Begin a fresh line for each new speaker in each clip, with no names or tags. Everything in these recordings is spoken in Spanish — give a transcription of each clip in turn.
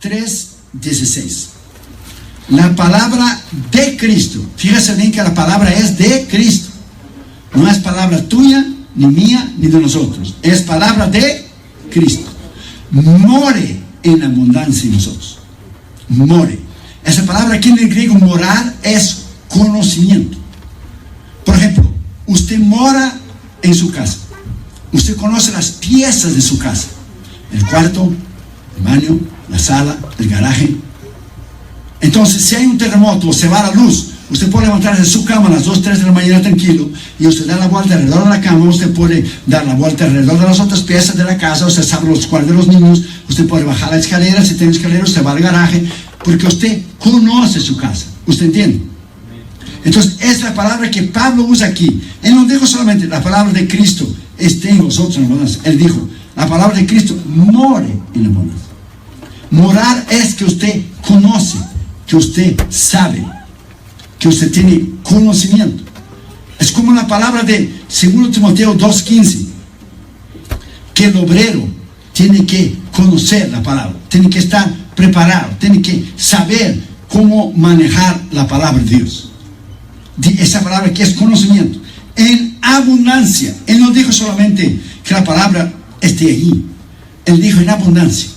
3:16. La palabra de Cristo. Fíjese bien que la palabra es de Cristo. No es palabra tuya, ni mía, ni de nosotros. Es palabra de Cristo. More en abundancia en nosotros. More. Esa palabra aquí en el griego, morar, es conocimiento. Por ejemplo, usted mora en su casa. Usted conoce las piezas de su casa. El cuarto, el baño, la sala, el garaje. Entonces, si hay un terremoto o se va la luz, usted puede levantarse de su cama a las 2, 3 de la mañana tranquilo, y usted da la vuelta alrededor de la cama. Usted puede dar la vuelta alrededor de las otras piezas de la casa. Usted sabe los cuartos de los niños. Usted puede bajar la escalera. Si tiene escalera, usted va al garaje, porque usted conoce su casa. ¿Usted entiende? Entonces, es la palabra que Pablo usa aquí. Él no dijo solamente la palabra de Cristo esté en vosotros en abundancia. Él dijo, la palabra de Cristo more en abundancia. Morar es que usted conoce, que usted sabe, que usted tiene conocimiento. Es como la palabra de 2 Timoteo 2:15, que el obrero tiene que conocer la palabra, tiene que estar preparado, tiene que saber cómo manejar la palabra de Dios. Esa palabra que es conocimiento en abundancia. Él no dijo solamente que la palabra esté allí, él dijo en abundancia.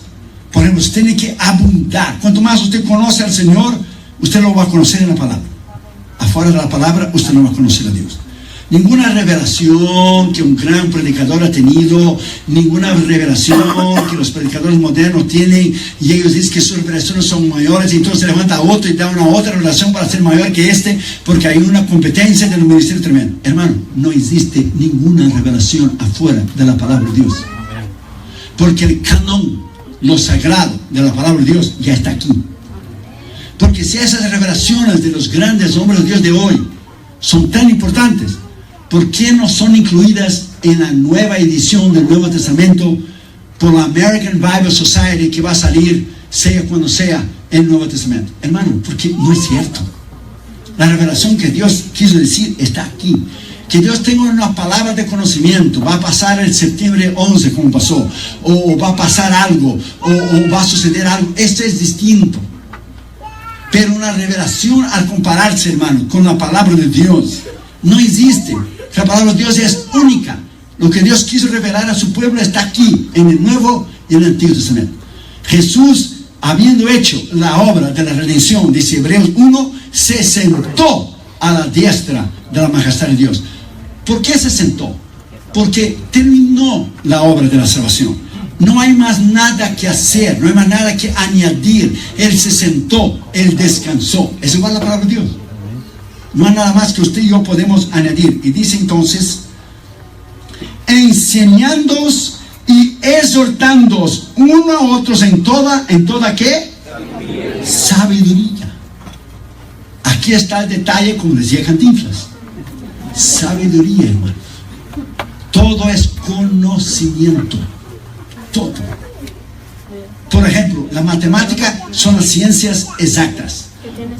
Por ejemplo, usted tiene que abundar. Cuanto más usted conoce al Señor, usted lo va a conocer en la palabra. Afuera de la palabra, usted no va a conocer a Dios. Ninguna revelación que un gran predicador ha tenido, ninguna revelación que los predicadores modernos tienen, y ellos dicen que sus revelaciones son mayores, y entonces levanta a otro y da una otra revelación para ser mayor que porque hay una competencia del ministerio tremendo. Hermano, no existe ninguna revelación afuera de la palabra de Dios. Porque el canon, lo sagrado de la palabra de Dios, ya está aquí. Porque si esas revelaciones de los grandes hombres de Dios de hoy son tan importantes, ¿por qué no son incluidas en la nueva edición del Nuevo Testamento por la American Bible Society, que va a salir, sea cuando sea, el Nuevo Testamento? Hermano, porque no es cierto. La revelación que Dios quiso decir está aquí. Que Dios tenga una palabra de conocimiento. Va a pasar el septiembre 11 como pasó, o va a pasar algo, o va a suceder algo. Esto es distinto. Pero una revelación, al compararse, hermano, con la palabra de Dios, no existe. La palabra de Dios es única. Lo que Dios quiso revelar a su pueblo está aquí, en el Nuevo y en el Antiguo Testamento. Jesús, habiendo hecho la obra de la redención, dice Hebreos 1, se sentó a la diestra de la majestad de Dios. ¿Por qué se sentó? Porque terminó la obra de la salvación. No hay más nada que hacer, no hay más nada que añadir. Él se sentó, Él descansó. Es igual la palabra de Dios. No hay nada más que usted y yo podemos añadir. Y dice entonces, enseñándoos y exhortándoos uno a otros en toda ¿qué? Sabiduría. Aquí está el detalle, como decía Cantinflas. Sabiduría, hermano. Todo es conocimiento. Todo. Por ejemplo, la matemática son las ciencias exactas.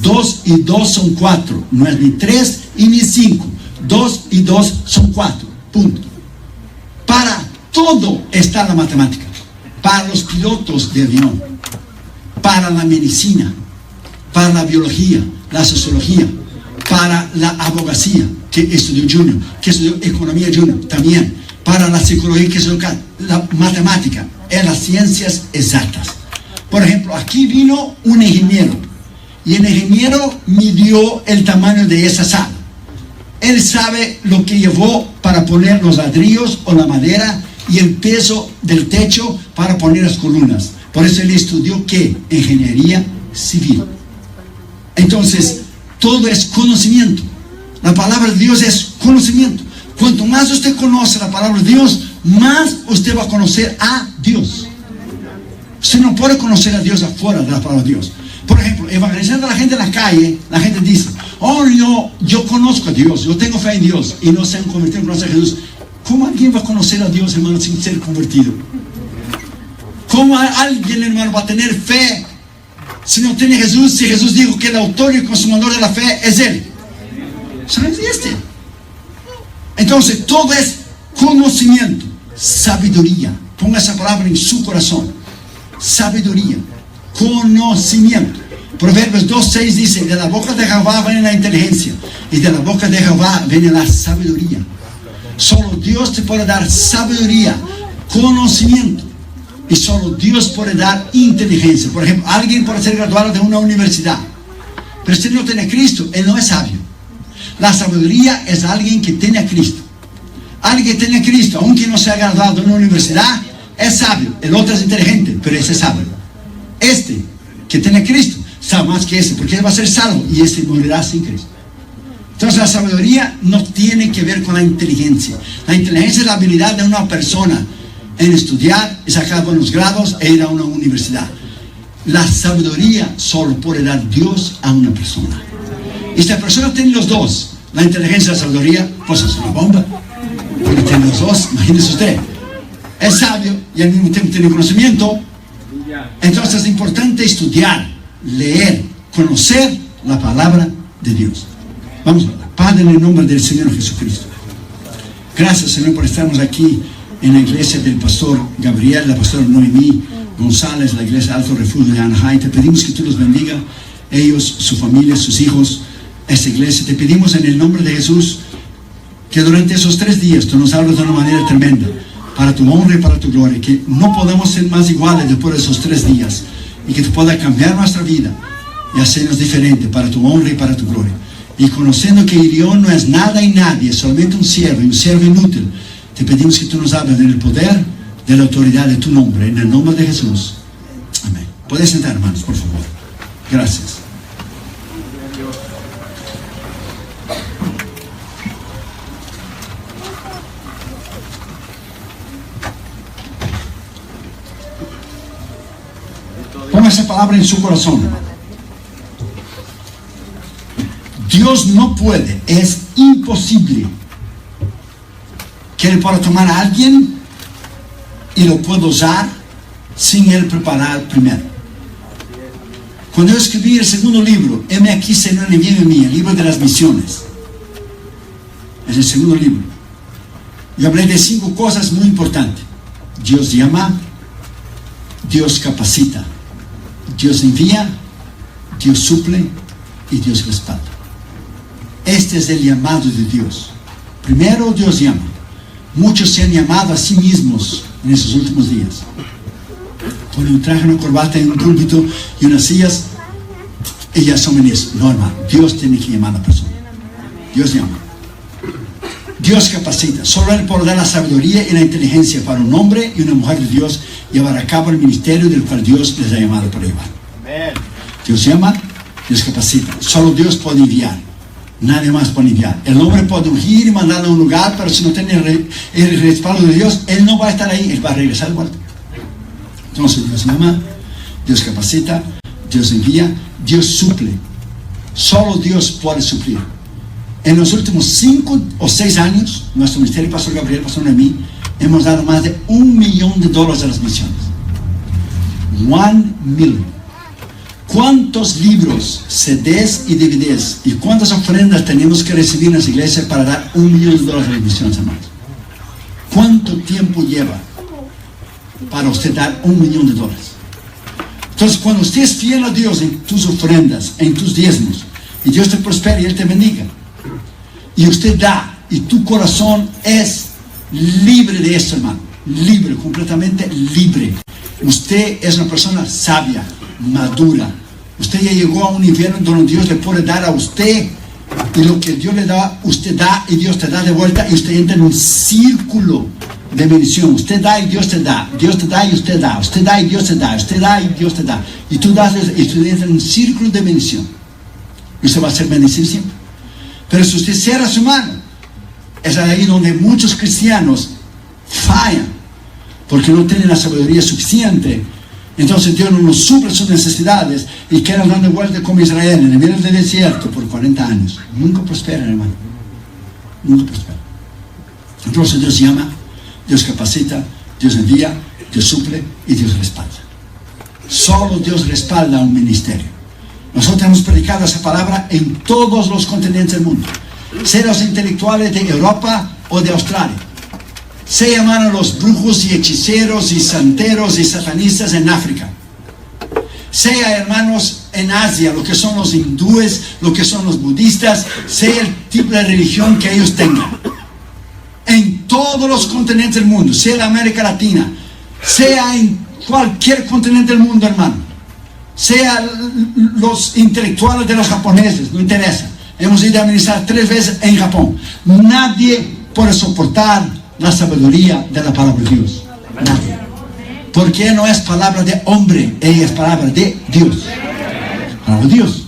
2 y 2 son 4. No es ni 3 y ni 5. 2 y 2 son 4. Punto. Para todo está la matemática. Para los pilotos de avión, para la medicina, para la biología, la sociología, para la abogacía, que estudió Junior, que estudió economía Junior también, para la psicología, que estudió la matemática, en las ciencias exactas. Por ejemplo, aquí vino un ingeniero, y el ingeniero midió el tamaño de esa sala. Él sabe lo que llevó para poner los ladrillos o la madera, y el peso del techo para poner las columnas. Por eso él estudió ¿qué? Ingeniería civil. Entonces, todo es conocimiento. La palabra de Dios es conocimiento. Cuanto más usted conoce la palabra de Dios, más usted va a conocer a Dios. Usted no puede conocer a Dios afuera de la palabra de Dios. Por ejemplo, evangelizando a la gente en la calle, la gente dice, oh, yo conozco a Dios, yo tengo fe en Dios, y no se han convertido en conocer a Jesús. ¿Cómo alguien va a conocer a Dios, hermano, sin ser convertido? ¿Cómo alguien, hermano, va a tener fe si no tiene Jesús? Si Jesús dijo que el autor y el consumador de la fe es Él. Eso no existe. Entonces, todo es conocimiento, sabiduría. Ponga esa palabra en su corazón. Sabiduría, conocimiento. Proverbios 2:6 dice, de la boca de Jehová viene la inteligencia, y de la boca de Jehová viene la sabiduría. Solo Dios te puede dar sabiduría, conocimiento, y solo Dios puede dar inteligencia. Por ejemplo, alguien puede ser graduado de una universidad, pero si no tiene a Cristo, él no es sabio. La sabiduría es alguien que tiene a Cristo. Alguien que tiene a Cristo, aunque no sea graduado de una universidad, es sabio. El otro es inteligente, pero ese es sabio. Este que tiene a Cristo sabe más que ese, porque él va a ser salvo y ese morirá sin Cristo. Entonces la sabiduría no tiene que ver con la inteligencia. La inteligencia es la habilidad de una persona en estudiar y sacar buenos grados e ir a una universidad. La sabiduría solo puede dar Dios a una persona. Y si la persona tiene los dos, la inteligencia y la sabiduría, pues es una bomba. Porque tiene los dos, imagínese usted. Es sabio y al mismo tiempo tiene conocimiento. Entonces es importante estudiar, leer, conocer la palabra de Dios. Vamos a hablar. Padre, en el nombre del Señor Jesucristo. Gracias, Señor, por estarnos aquí en la iglesia del pastor Gabriel, la pastora Noemí González, la iglesia Alto Refugio de Anaheim. Te pedimos que tú los bendiga, ellos, su familia, sus hijos, esta iglesia. Te pedimos en el nombre de Jesús que durante esos 3 días tú nos hables de una manera tremenda, para tu honra y para tu gloria, que no podamos ser más iguales después de esos 3 días, y que tú puedas cambiar nuestra vida y hacernos diferentes para tu honra y para tu gloria. Y conociendo que Irión no es nada y nadie, es solamente un siervo y un siervo inútil, te pedimos que tú nos hables en el poder de la autoridad de tu nombre, en el nombre de Jesús. Amén. Puedes sentar, hermanos, por favor. Gracias. Ponga esa palabra en su corazón. Dios no puede, es imposible que Él pueda tomar a alguien y lo pueda usar sin Él preparar primero. Cuando yo escribí el segundo libro, heme aquí, Señor, envíame a mí, el libro de las misiones, es el segundo libro. Yo hablé de 5 cosas muy importantes. Dios llama, Dios capacita, Dios envía, Dios suple y Dios respalda. Este es el llamado de Dios. Primero Dios llama. Muchos se han llamado a sí mismos en esos últimos días. Ponen un traje, una corbata en un púlpito y unas sillas y ya son ministros. No, hermano, Dios tiene que llamar a la persona. Dios llama. Dios capacita. Solo Él puede dar la sabiduría y la inteligencia para un hombre y una mujer de Dios llevar a cabo el ministerio del cual Dios les ha llamado para llevar. Dios llama, Dios capacita. Solo Dios puede enviar. Nadie más puede enviar. El hombre puede ungir y mandarlo a un lugar, pero si no tiene el respaldo de Dios, él no va a estar ahí, él va a regresar de vuelta. Entonces Dios llama, Dios capacita, Dios envía, Dios suple. Solo Dios puede suplir. En los últimos 5 o 6 años, nuestro ministerio, pastor Gabriel, pastor Noemí, hemos dado más de $1 millón a las misiones. 1 million. ¿Cuántos libros, CDs y DVDs y cuántas ofrendas tenemos que recibir en las iglesias para dar $1 millón a las misiones, hermanos? ¿Cuánto tiempo lleva para usted dar $1 millón? Entonces, cuando usted es fiel a Dios en tus ofrendas, en tus diezmos, y Dios te prospera y Él te bendiga, y usted da, y tu corazón es libre de esto, hermano, libre, completamente libre. Usted es una persona sabia, madura. Usted ya llegó a un nivel donde Dios le puede dar a usted, y lo que Dios le da, usted da y Dios te da de vuelta, y usted entra en un círculo de bendición. Usted da y Dios te da, Dios te da y usted da, usted da y Dios te da, usted da y Dios te da, y tú das y usted entra en un círculo de bendición. Y usted va a ser bendecido siempre. Pero si usted cierra su mano, es ahí donde muchos cristianos fallan, porque no tienen la sabiduría suficiente. Entonces Dios no nos suple sus necesidades y quedan dando vueltas como Israel en el medio del desierto por 40 años. Nunca prosperan, hermano. Nunca prosperan. Entonces Dios llama, Dios capacita, Dios envía, Dios suple y Dios respalda. Solo Dios respalda un ministerio. Nosotros hemos predicado esa palabra en todos los continentes del mundo. Sea los intelectuales de Europa o de Australia. Se llaman los brujos y hechiceros y santeros y satanistas en África. sea, hermanos, en Asia, lo que son los hindúes, lo que son los budistas, sea el tipo de religión que ellos tengan. En todos los continentes del mundo, sea en América Latina, sea en cualquier continente del mundo, hermano, sea los intelectuales de los japoneses, no interesa. Hemos ido a ministrar 3 veces en Japón. Nadie puede soportar la sabiduría de la palabra de Dios. Nadie. Porque no es palabra de hombre, ella es palabra de Dios. Palabra de Dios.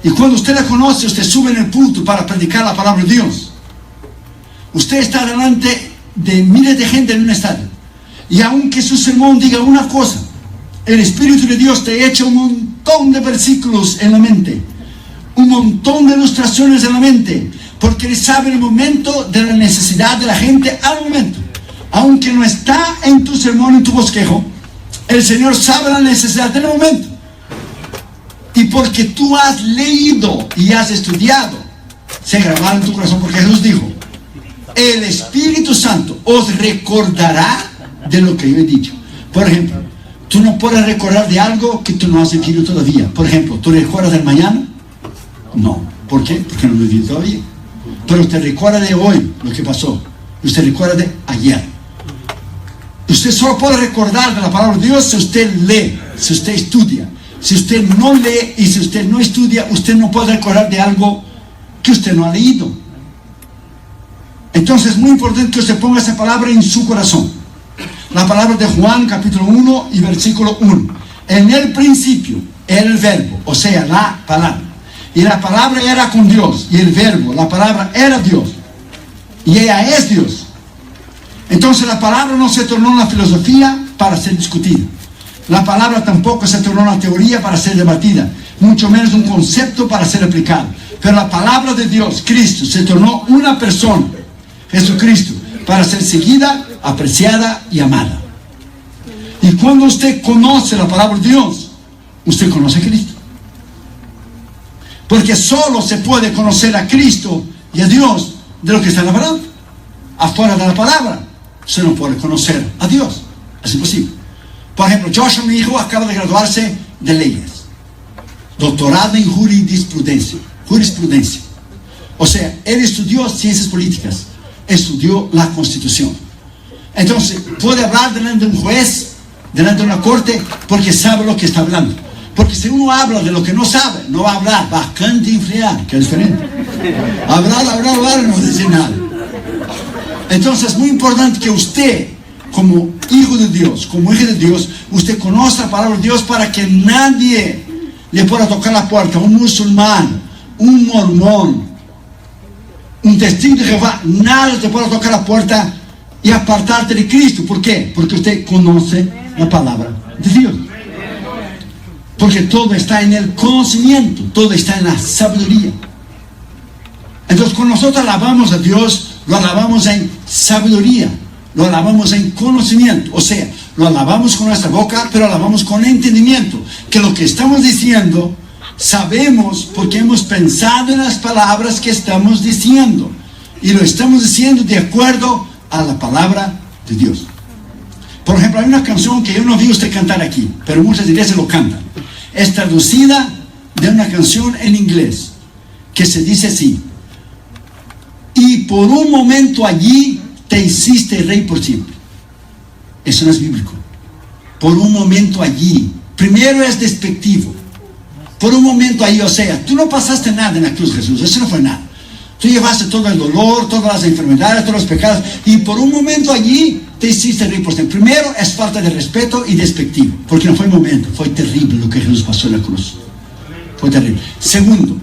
Y cuando usted la conoce, usted sube en el púlpito para predicar la palabra de Dios. Usted está delante de miles de gente en un estadio. Y aunque su sermón diga una cosa, el Espíritu de Dios te echa un montón de versículos en la mente, un montón de ilustraciones en la mente, porque Él sabe el momento de la necesidad de la gente al momento. Aunque no está en tu sermón, en tu bosquejo, el Señor sabe la necesidad del momento. Y porque tú has leído y has estudiado, se grabará en tu corazón, porque Jesús dijo: el Espíritu Santo os recordará de lo que yo he dicho. Por ejemplo, tú no puedes recordar de algo que tú no has vivido todavía. Por ejemplo, ¿tú recuerdas del mañana? No. ¿Por qué? Porque no lo he vivido todavía. Pero usted recuerda de hoy lo que pasó. Usted recuerda de ayer. Usted solo puede recordar de la palabra de Dios si usted lee, si usted estudia. Si usted no lee y si usted no estudia, usted no puede recordar de algo que usted no ha leído. Entonces es muy importante que usted ponga esa palabra en su corazón. La palabra de Juan capítulo 1 y versículo 1. En el principio era el verbo, o sea, la palabra. Y la palabra era con Dios. Y el verbo, la palabra, era Dios. Y ella es Dios. Entonces la palabra no se tornó una filosofía para ser discutida. La palabra tampoco se tornó una teoría para ser debatida, mucho menos un concepto para ser aplicado. Pero la palabra de Dios, Cristo, se tornó una persona, Jesucristo, para ser seguida, apreciada y amada. Y cuando usted conoce la palabra de Dios, usted conoce a Cristo. Porque solo se puede conocer a Cristo y a Dios de lo que está en la palabra. Afuera de la palabra, usted no puede conocer a Dios. Es imposible. Por ejemplo, Joshua, mi hijo, acaba de graduarse de leyes. Doctorado en jurisprudencia. O sea, él estudió ciencias políticas. Estudió la Constitución. Entonces, puede hablar delante de un juez, delante de una corte, porque sabe lo que está hablando. Porque si uno habla de lo que no sabe, no va a hablar, va a cantinflear, que es diferente. Hablar, no decir nada. Entonces es muy importante que usted, como hijo de Dios, como hija de Dios, usted conozca la palabra de Dios para que nadie le pueda tocar la puerta. Un musulmán, un mormón, un testigo de Jehová, nada te puede tocar la puerta y apartarte de Cristo. ¿Por qué? Porque usted conoce la palabra de Dios. Porque todo está en el conocimiento, todo está en la sabiduría. Entonces, cuando nosotros alabamos a Dios, lo alabamos en sabiduría, lo alabamos en conocimiento. O sea, lo alabamos con nuestra boca, pero alabamos con entendimiento. Que lo que estamos diciendo, sabemos porque hemos pensado en las palabras que estamos diciendo. Y lo estamos diciendo de acuerdo a la palabra de Dios. Por ejemplo, hay una canción que yo no vi usted cantar aquí, pero muchas iglesias lo cantan. Es traducida de una canción en inglés, que se dice así: y por un momento allí te hiciste rey por siempre. Eso no es bíblico. Por un momento allí. Primero es despectivo. Por un momento allí, o sea, tú no pasaste nada en la cruz, Jesús. Eso no fue nada. Tú llevaste todo el dolor, todas las enfermedades, todos los pecados, y por un momento allí te hiciste rey por siempre. Primero es falta de respeto y despectivo, porque no fue un momento, fue terrible lo que Jesús pasó en la cruz. Fue terrible. Segundo,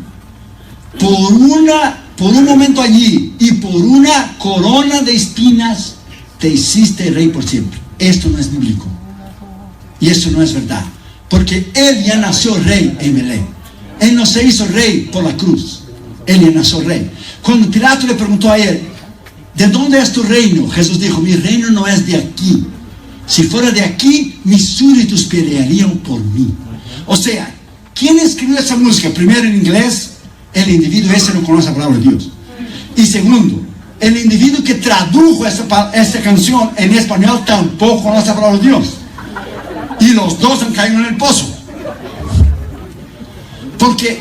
por un momento allí y por una corona de espinas te hiciste rey por siempre. Esto no es bíblico. Y eso no es verdad. Porque Él ya nació rey en Belén. Él no se hizo rey por la cruz. Él ya nació rey. Cuando Pilato le preguntó a él: ¿de dónde es tu reino? Jesús dijo: mi reino no es de aquí. Si fuera de aquí, mis súbditos pelearían por mí. O sea, ¿quién escribió esa música? Primero en inglés, el individuo ese no conoce la palabra de Dios. Y segundo, el individuo que tradujo esa canción en español tampoco conoce la palabra de Dios. Y los dos han caído en el pozo. Porque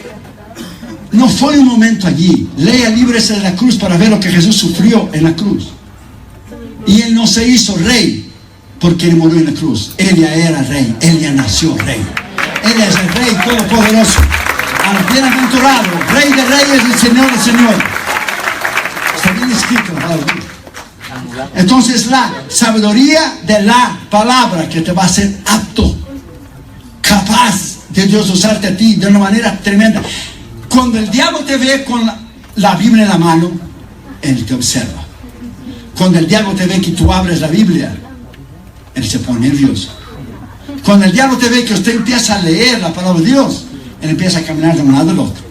no fue un momento allí. Lea el libro ese de la cruz para ver lo que Jesús sufrió en la cruz. Y Él no se hizo rey porque Él murió en la cruz. Él ya era rey, Él ya nació rey. Él es el Rey Todopoderoso, al bienaventurado, Rey de reyes y Señor de señores. Está bien escrito la palabra. Entonces la sabiduría de la palabra que te va a hacer apto, capaz de Dios usarte a ti de una manera tremenda. Cuando el diablo te ve con la Biblia en la mano, él te observa. Cuando el diablo te ve que tú abres la Biblia, él se pone nervioso. Cuando el diablo te ve que usted empieza a leer la palabra de Dios, él empieza a caminar de un lado al otro.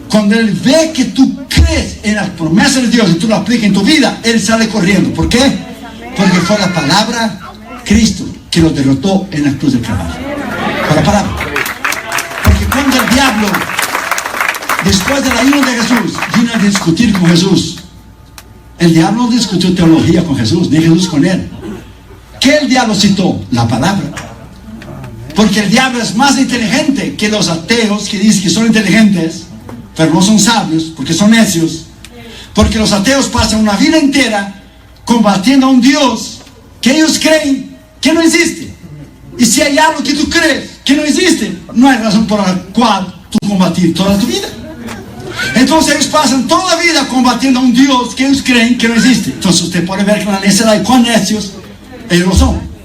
Cuando él ve que tú crees en las promesas de Dios y tú lo aplicas en tu vida, él sale corriendo. ¿Por qué? Porque fue la palabra Cristo que lo derrotó en la cruz del Calvario. Fue la palabra. Porque cuando el diablo, después del ayuno de Jesús, vino a discutir con Jesús, el diablo no discutió teología con Jesús, ni Jesús con él. ¿Qué el diablo citó? La palabra. Porque el diablo es más inteligente que los ateos que dicen que son inteligentes, pero no son sabios, porque son necios. Porque los ateos pasan una vida entera combatiendo a un Dios que ellos creen que no existe. Y si hay algo que tú crees que no existe, no hay razón por la cual tú combatir toda tu vida. Entonces ellos pasan toda la vida combatiendo a un Dios que ellos creen que no existe. Entonces usted puede ver que la necedad y cuán necios ellos lo son.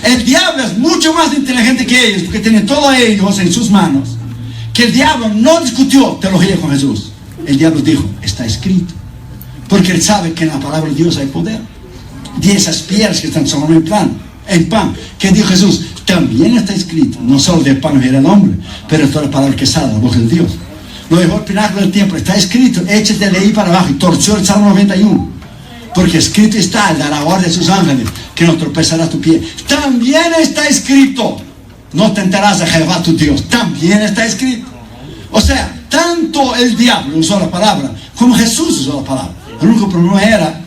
El diablo es mucho más inteligente que ellos, porque tiene todo a ellos en sus manos. Que el diablo no discutió teología con Jesús. El diablo dijo, está escrito. Porque él sabe que en la palabra de Dios hay poder. De esas piedras que están sobre en pan, que dijo Jesús, también está escrito. No solo de pan vivirá el hombre, pero toda la palabra que sale de la boca de Dios. Lo dejó al pináculo del tiempo, está escrito, échate de ahí para abajo. Y torció el Salmo 91. Porque escrito está, él dará orden de sus ángeles, que no tropezará tu pie. También está escrito, no tentarás a Jehová tu Dios. También está escrito. O sea, tanto el diablo usó la palabra, como Jesús usó la palabra. El único problema era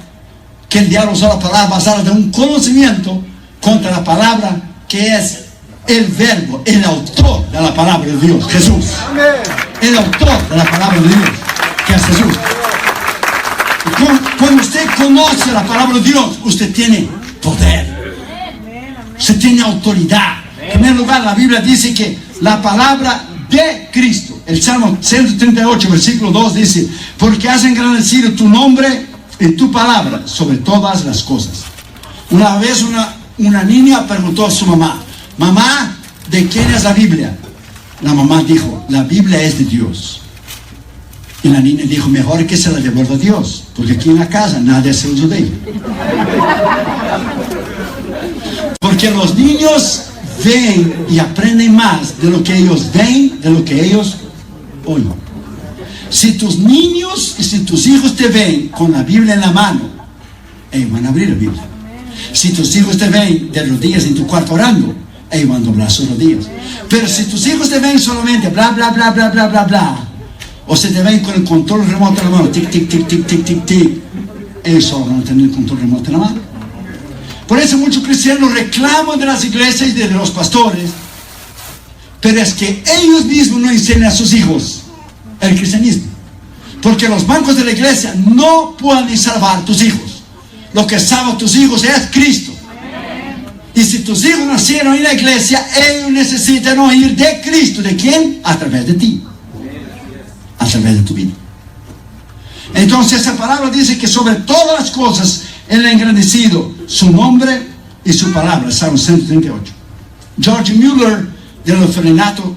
que el diablo usó la palabra basada en un conocimiento contra la palabra que es el verbo, el autor de la palabra de Dios, Jesús. El autor de la palabra de Dios, que es Jesús. Cuando usted conoce la palabra de Dios, usted tiene poder. Usted tiene autoridad. En primer lugar, la Biblia dice que la palabra de Cristo, el Salmo 138, versículo 2 dice, porque has engrandecido tu nombre en tu palabra sobre todas las cosas. Una vez una niña preguntó a su mamá, mamá, ¿de quién es la Biblia? La mamá dijo, la Biblia es de Dios. Y la niña dijo, mejor que se la devuelva a Dios, porque aquí en la casa nadie hace uso de ella. Porque los niños ven y aprenden más de lo que ellos ven, de lo que ellos oyen. Si tus niños y si tus hijos te ven con la Biblia en la mano, ellos van a abrir la Biblia. Si tus hijos te ven de rodillas en tu cuarto orando, ellos van a doblar sus rodillas. Pero si tus hijos te ven solamente bla, bla, bla, bla, bla, bla, bla, o se te ven con el control remoto en la mano, tic, tic, tic, tic, tic, tic, tic, ellos solo van a tener el control remoto en la mano. Por eso muchos cristianos reclaman de las iglesias y de los pastores, pero es que ellos mismos no enseñan a sus hijos el cristianismo. Porque los bancos de la iglesia no pueden salvar a tus hijos. Lo que salva a tus hijos es Cristo. Y si tus hijos nacieron en la iglesia, ellos necesitan oír de Cristo. ¿De quién? A través de ti. A través de tu vida. Entonces esa palabra dice que sobre todas las cosas Él ha engrandecido su nombre y su palabra. Salmo 138. George Mueller, del orfanato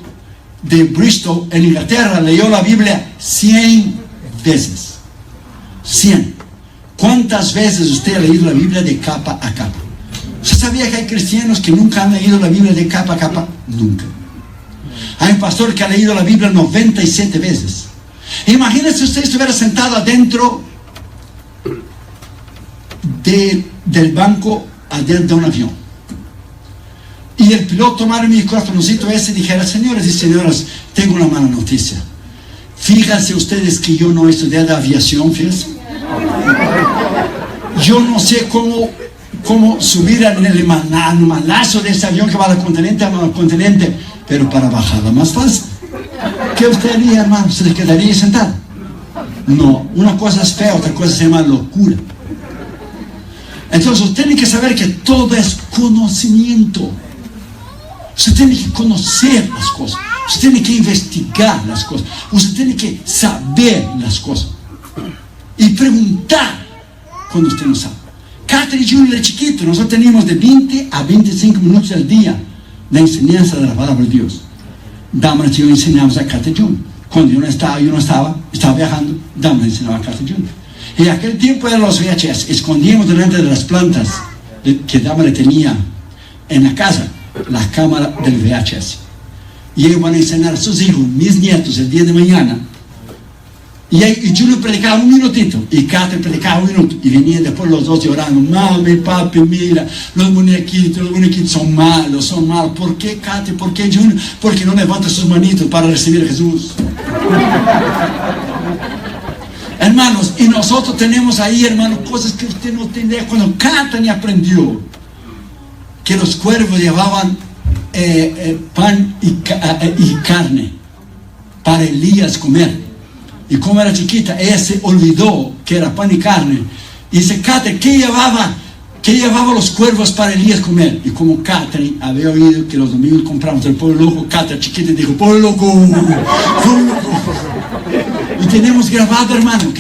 de Bristol en Inglaterra, leyó la Biblia 100 veces. 100. ¿Cuántas veces usted ha leído la Biblia de capa a capa? ¿Usted sabía que hay cristianos que nunca han leído la Biblia de capa a capa? Nunca. Hay un pastor que ha leído la Biblia 97 veces. Imagínese si usted estuviera sentado adentro del banco adentro de un avión y el piloto tomara mi micrófononcito ese y dijera, señores y señoras, tengo una mala noticia. Fíjense ustedes que yo no estudié de aviación, fíjense. Yo no sé cómo subir en el malazo de ese avión que va del continente a continente, pero para bajarla más fácil. ¿Qué usted haría, hermano? ¿Se quedaría sentado? No, una cosa es fea, otra cosa se llama locura. Entonces usted tiene que saber que todo es conocimiento. Usted tiene que conocer las cosas. Usted tiene que investigar las cosas. Usted tiene que saber las cosas. Y preguntar cuando usted no sabe. Catherine Junior de chiquito, nosotros teníamos de 20 a 25 minutos al día de enseñanza de la palabra de Dios. Damaris y yo enseñamos a Catherine Junior. Cuando yo no estaba viajando, Damaris enseñaba a Catherine Junior. Y en aquel tiempo eran los VHS. Escondíamos delante de las plantas que Damaris tenía en la casa la cámara del VHS. Y ellos van a enseñar a sus hijos, mis nietos, el día de mañana. Y Junior predicaba un minutito y Catherine predicaba un minuto. Y venían después los dos llorando: mami, papi, mira, los muñequitos son malos. ¿Por qué, Catherine? ¿Por qué, Junior? Porque no levanta sus manitos para recibir a Jesús. Hermanos, y nosotros tenemos ahí, hermanos, cosas que usted no tiene idea. Cuando Catherine aprendió que los cuervos llevaban pan y carne para Elías comer. Y como era chiquita, ella se olvidó que era pan y carne. Y dice: Catherine, ¿qué llevaba los cuervos para Elías comer? Y como Catherine había oído que los domingos compramos el pollo loco, Catherine chiquita dijo: pollo loco, pollo loco. Y tenemos grabado, hermano,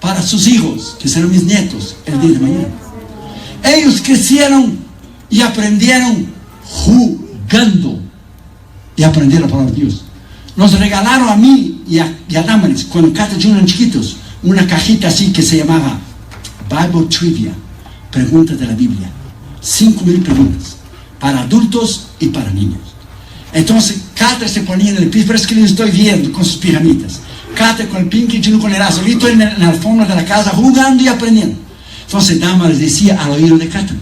para sus hijos, que serán mis nietos, el día de mañana. Ellos crecieron y aprendieron jugando. Y aprendieron la palabra de Dios. Nos regalaron a mí y a Damaris, cuando Catherine Junior eran chiquitos, una cajita así que se llamaba Bible Trivia, preguntas de la Biblia. 5,000 preguntas, para adultos y para niños. Entonces Catherine se ponía en el piso, pero es que les estoy viendo con sus pijamitas. Catherine con el Pinky, Junior con el azulito en la alfombra de la casa, jugando y aprendiendo. Entonces Damaris decía al oído de Catherine: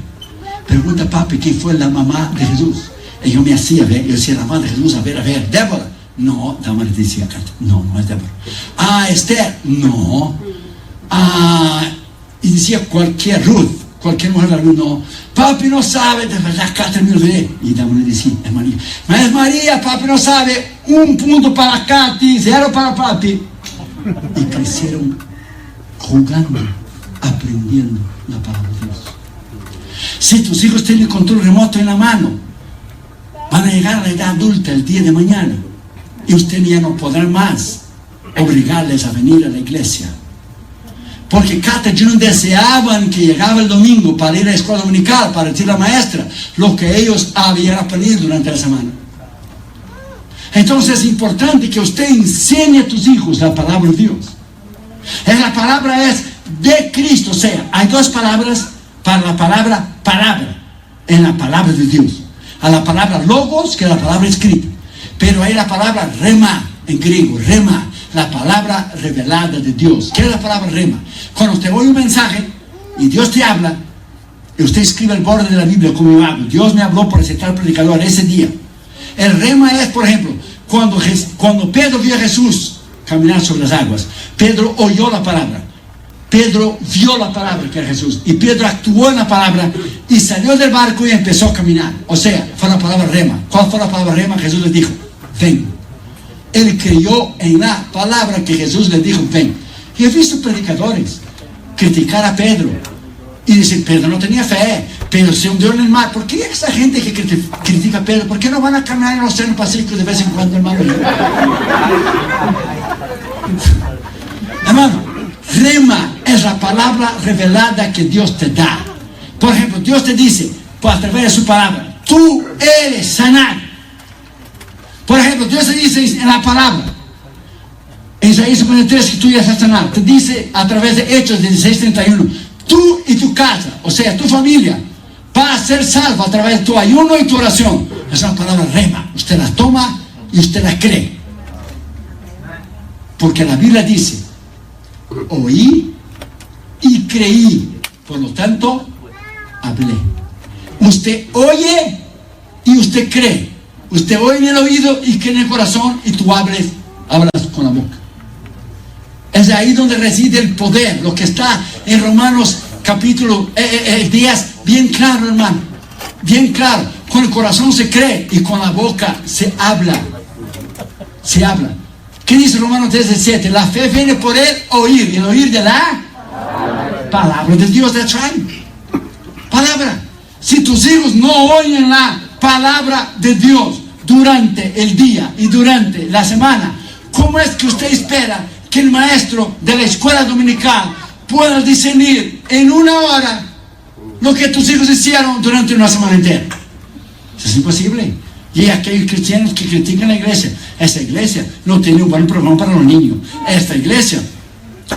pregunta, papi, ¿quién fue la mamá de Jesús? Y yo me hacía ver, yo decía: la mamá de Jesús, a ver, Débora. No, Damaris decía: no es Débora. Esther. No. Y decía cualquier mujer de la Ruth. No, papi no sabe, de verdad, Catherine me olvidé. Y Damaris decía: es María. Es María, papi no sabe. 1 punto para Katy, 0 para papi. Y crecieron jugando, aprendiendo la palabra de Dios. Si tus hijos tienen control remoto en la mano, van a llegar a la edad adulta el día de mañana. Y usted ya no podrá más obligarles a venir a la iglesia. Porque Catherine Junior deseaban que llegaba el domingo para ir a la escuela dominical, para decir a la maestra lo que ellos habían aprendido durante la semana. Entonces es importante que usted enseñe a tus hijos la palabra de Dios. La palabra es de Cristo. O sea, hay 2 palabras para la palabra en la palabra de Dios. A la palabra logos, que es la palabra escrita. Pero hay la palabra rema en griego, rema, la palabra revelada de Dios. ¿Qué es la palabra rema? Cuando usted oye un mensaje y Dios te habla, y usted escribe el borde de la Biblia como yo hablo: Dios me habló por ese tal predicador ese día. El rema es, por ejemplo, cuando Pedro vio a Jesús caminar sobre las aguas, Pedro oyó la palabra. Pedro vio la palabra que era Jesús, y Pedro actuó en la palabra y salió del barco y empezó a caminar. O sea, fue la palabra rema. ¿Cuál fue la palabra rema? Jesús le dijo: ven. Él creyó en la palabra que Jesús le dijo: ven. Y he visto predicadores criticar a Pedro y decir: Pedro no tenía fe, Pedro se hundió en el mar. ¿Por qué esa gente que critica a Pedro, por qué no van a caminar en el Océano Pacífico de vez en cuando, hermano? Hermano, rema es la palabra revelada que Dios te da. Por ejemplo, Dios te dice, a través de su palabra: tú eres sanado. Por ejemplo, Dios te dice en la palabra, en Isaías 53, que tú ya estás sanado. Te dice a través de Hechos 16:31, tú y tu casa, o sea, tu familia, va a ser salvo a través de tu ayuno y tu oración. Es una palabra rema. Usted la toma y usted la cree. Porque la Biblia dice: oí y creí, por lo tanto hablé. Usted oye y usted cree. Usted oye en el oído y cree en el corazón, y tú hablas con la boca. Es ahí donde reside el poder, lo que está en Romanos capítulo 10, bien claro, hermano, bien claro. Con el corazón se cree y con la boca se habla. se habla. ¿Qué dice Romanos 13:7? La fe viene por el oír, y el oír de la palabra de Dios. That's right. Palabra. Si tus hijos no oyen la palabra de Dios durante el día y durante la semana, ¿cómo es que usted espera que el maestro de la escuela dominical pueda discernir en una hora lo que tus hijos hicieron durante una semana entera? Eso es imposible. Y aquellos cristianos que critican la iglesia, esa iglesia no tiene un buen programa para los niños, esta iglesia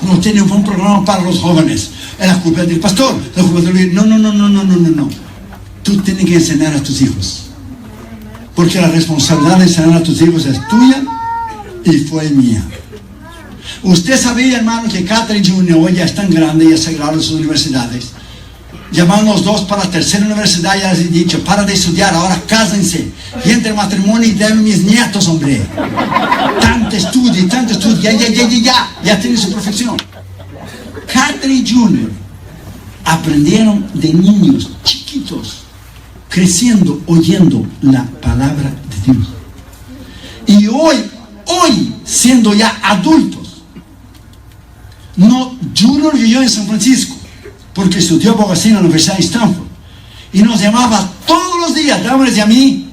no tiene un buen programa para los jóvenes, es la culpa del pastor, la culpa del... No. Tú tienes que enseñar a tus hijos, porque la responsabilidad de enseñar a tus hijos es tuya y fue mía. Usted sabía, hermano, que Catherine Jr. hoy ya es tan grande, ya se graduó de sus universidades. Llamaron los dos para la tercera universidad y ya les he dicho, para de estudiar, ahora cásense. Y entre el matrimonio y denme mis nietos, hombre. Tanto estudio, ya tiene su profesión. Catherine Jr. aprendieron de niños chiquitos, creciendo, oyendo la palabra de Dios. Y hoy, siendo ya adultos, Junior vivió en San Francisco, porque estudió abogacía en la Universidad de Stanford, y nos llamaba todos los días, Damaris y a mí,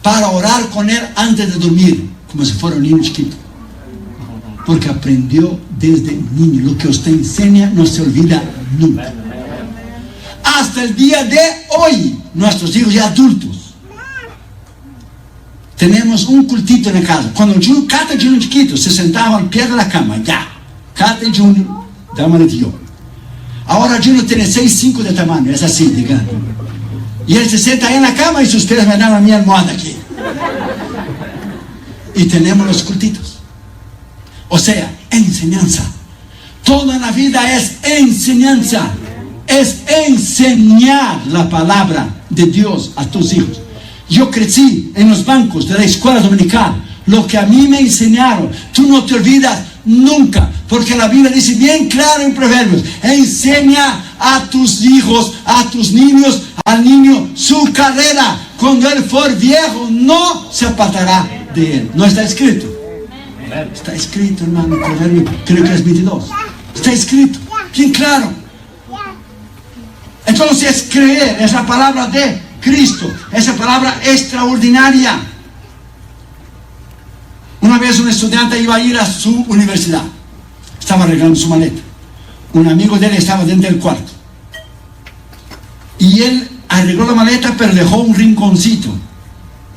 para orar con él antes de dormir, como si fuera un niño chiquito, porque aprendió desde niño. Lo que usted enseña no se olvida nunca. Hasta el día de hoy, nuestros hijos ya adultos, tenemos un cultito en la casa. Cuando Cata Junior chiquito se sentaba al pie de la cama, ya, Cata Junior, Damaris y yo. Ahora Junior tiene 6'5" de tamaño, es así, de grande. Y él se sienta ahí en la cama y sus pies me dan a mi almohada aquí. Y tenemos los cultitos. O sea, enseñanza. Toda la vida es enseñanza. Es enseñar la palabra de Dios a tus hijos. Yo crecí en los bancos de la escuela dominical. Lo que a mí me enseñaron, tú no te olvidas nunca, porque la Biblia dice bien claro en Proverbios: enseña a tus hijos, a tus niños, al niño su carrera. Cuando él fuere viejo, no se apartará de él. ¿No está escrito? Está escrito, hermano, Proverbios, creo que es 22. Está escrito, bien claro. Entonces, creer es la palabra de Cristo, esa palabra extraordinaria. Una vez un estudiante iba a ir a su universidad, estaba arreglando su maleta. Un amigo de él estaba dentro del cuarto, y él arregló la maleta, pero dejó un rinconcito,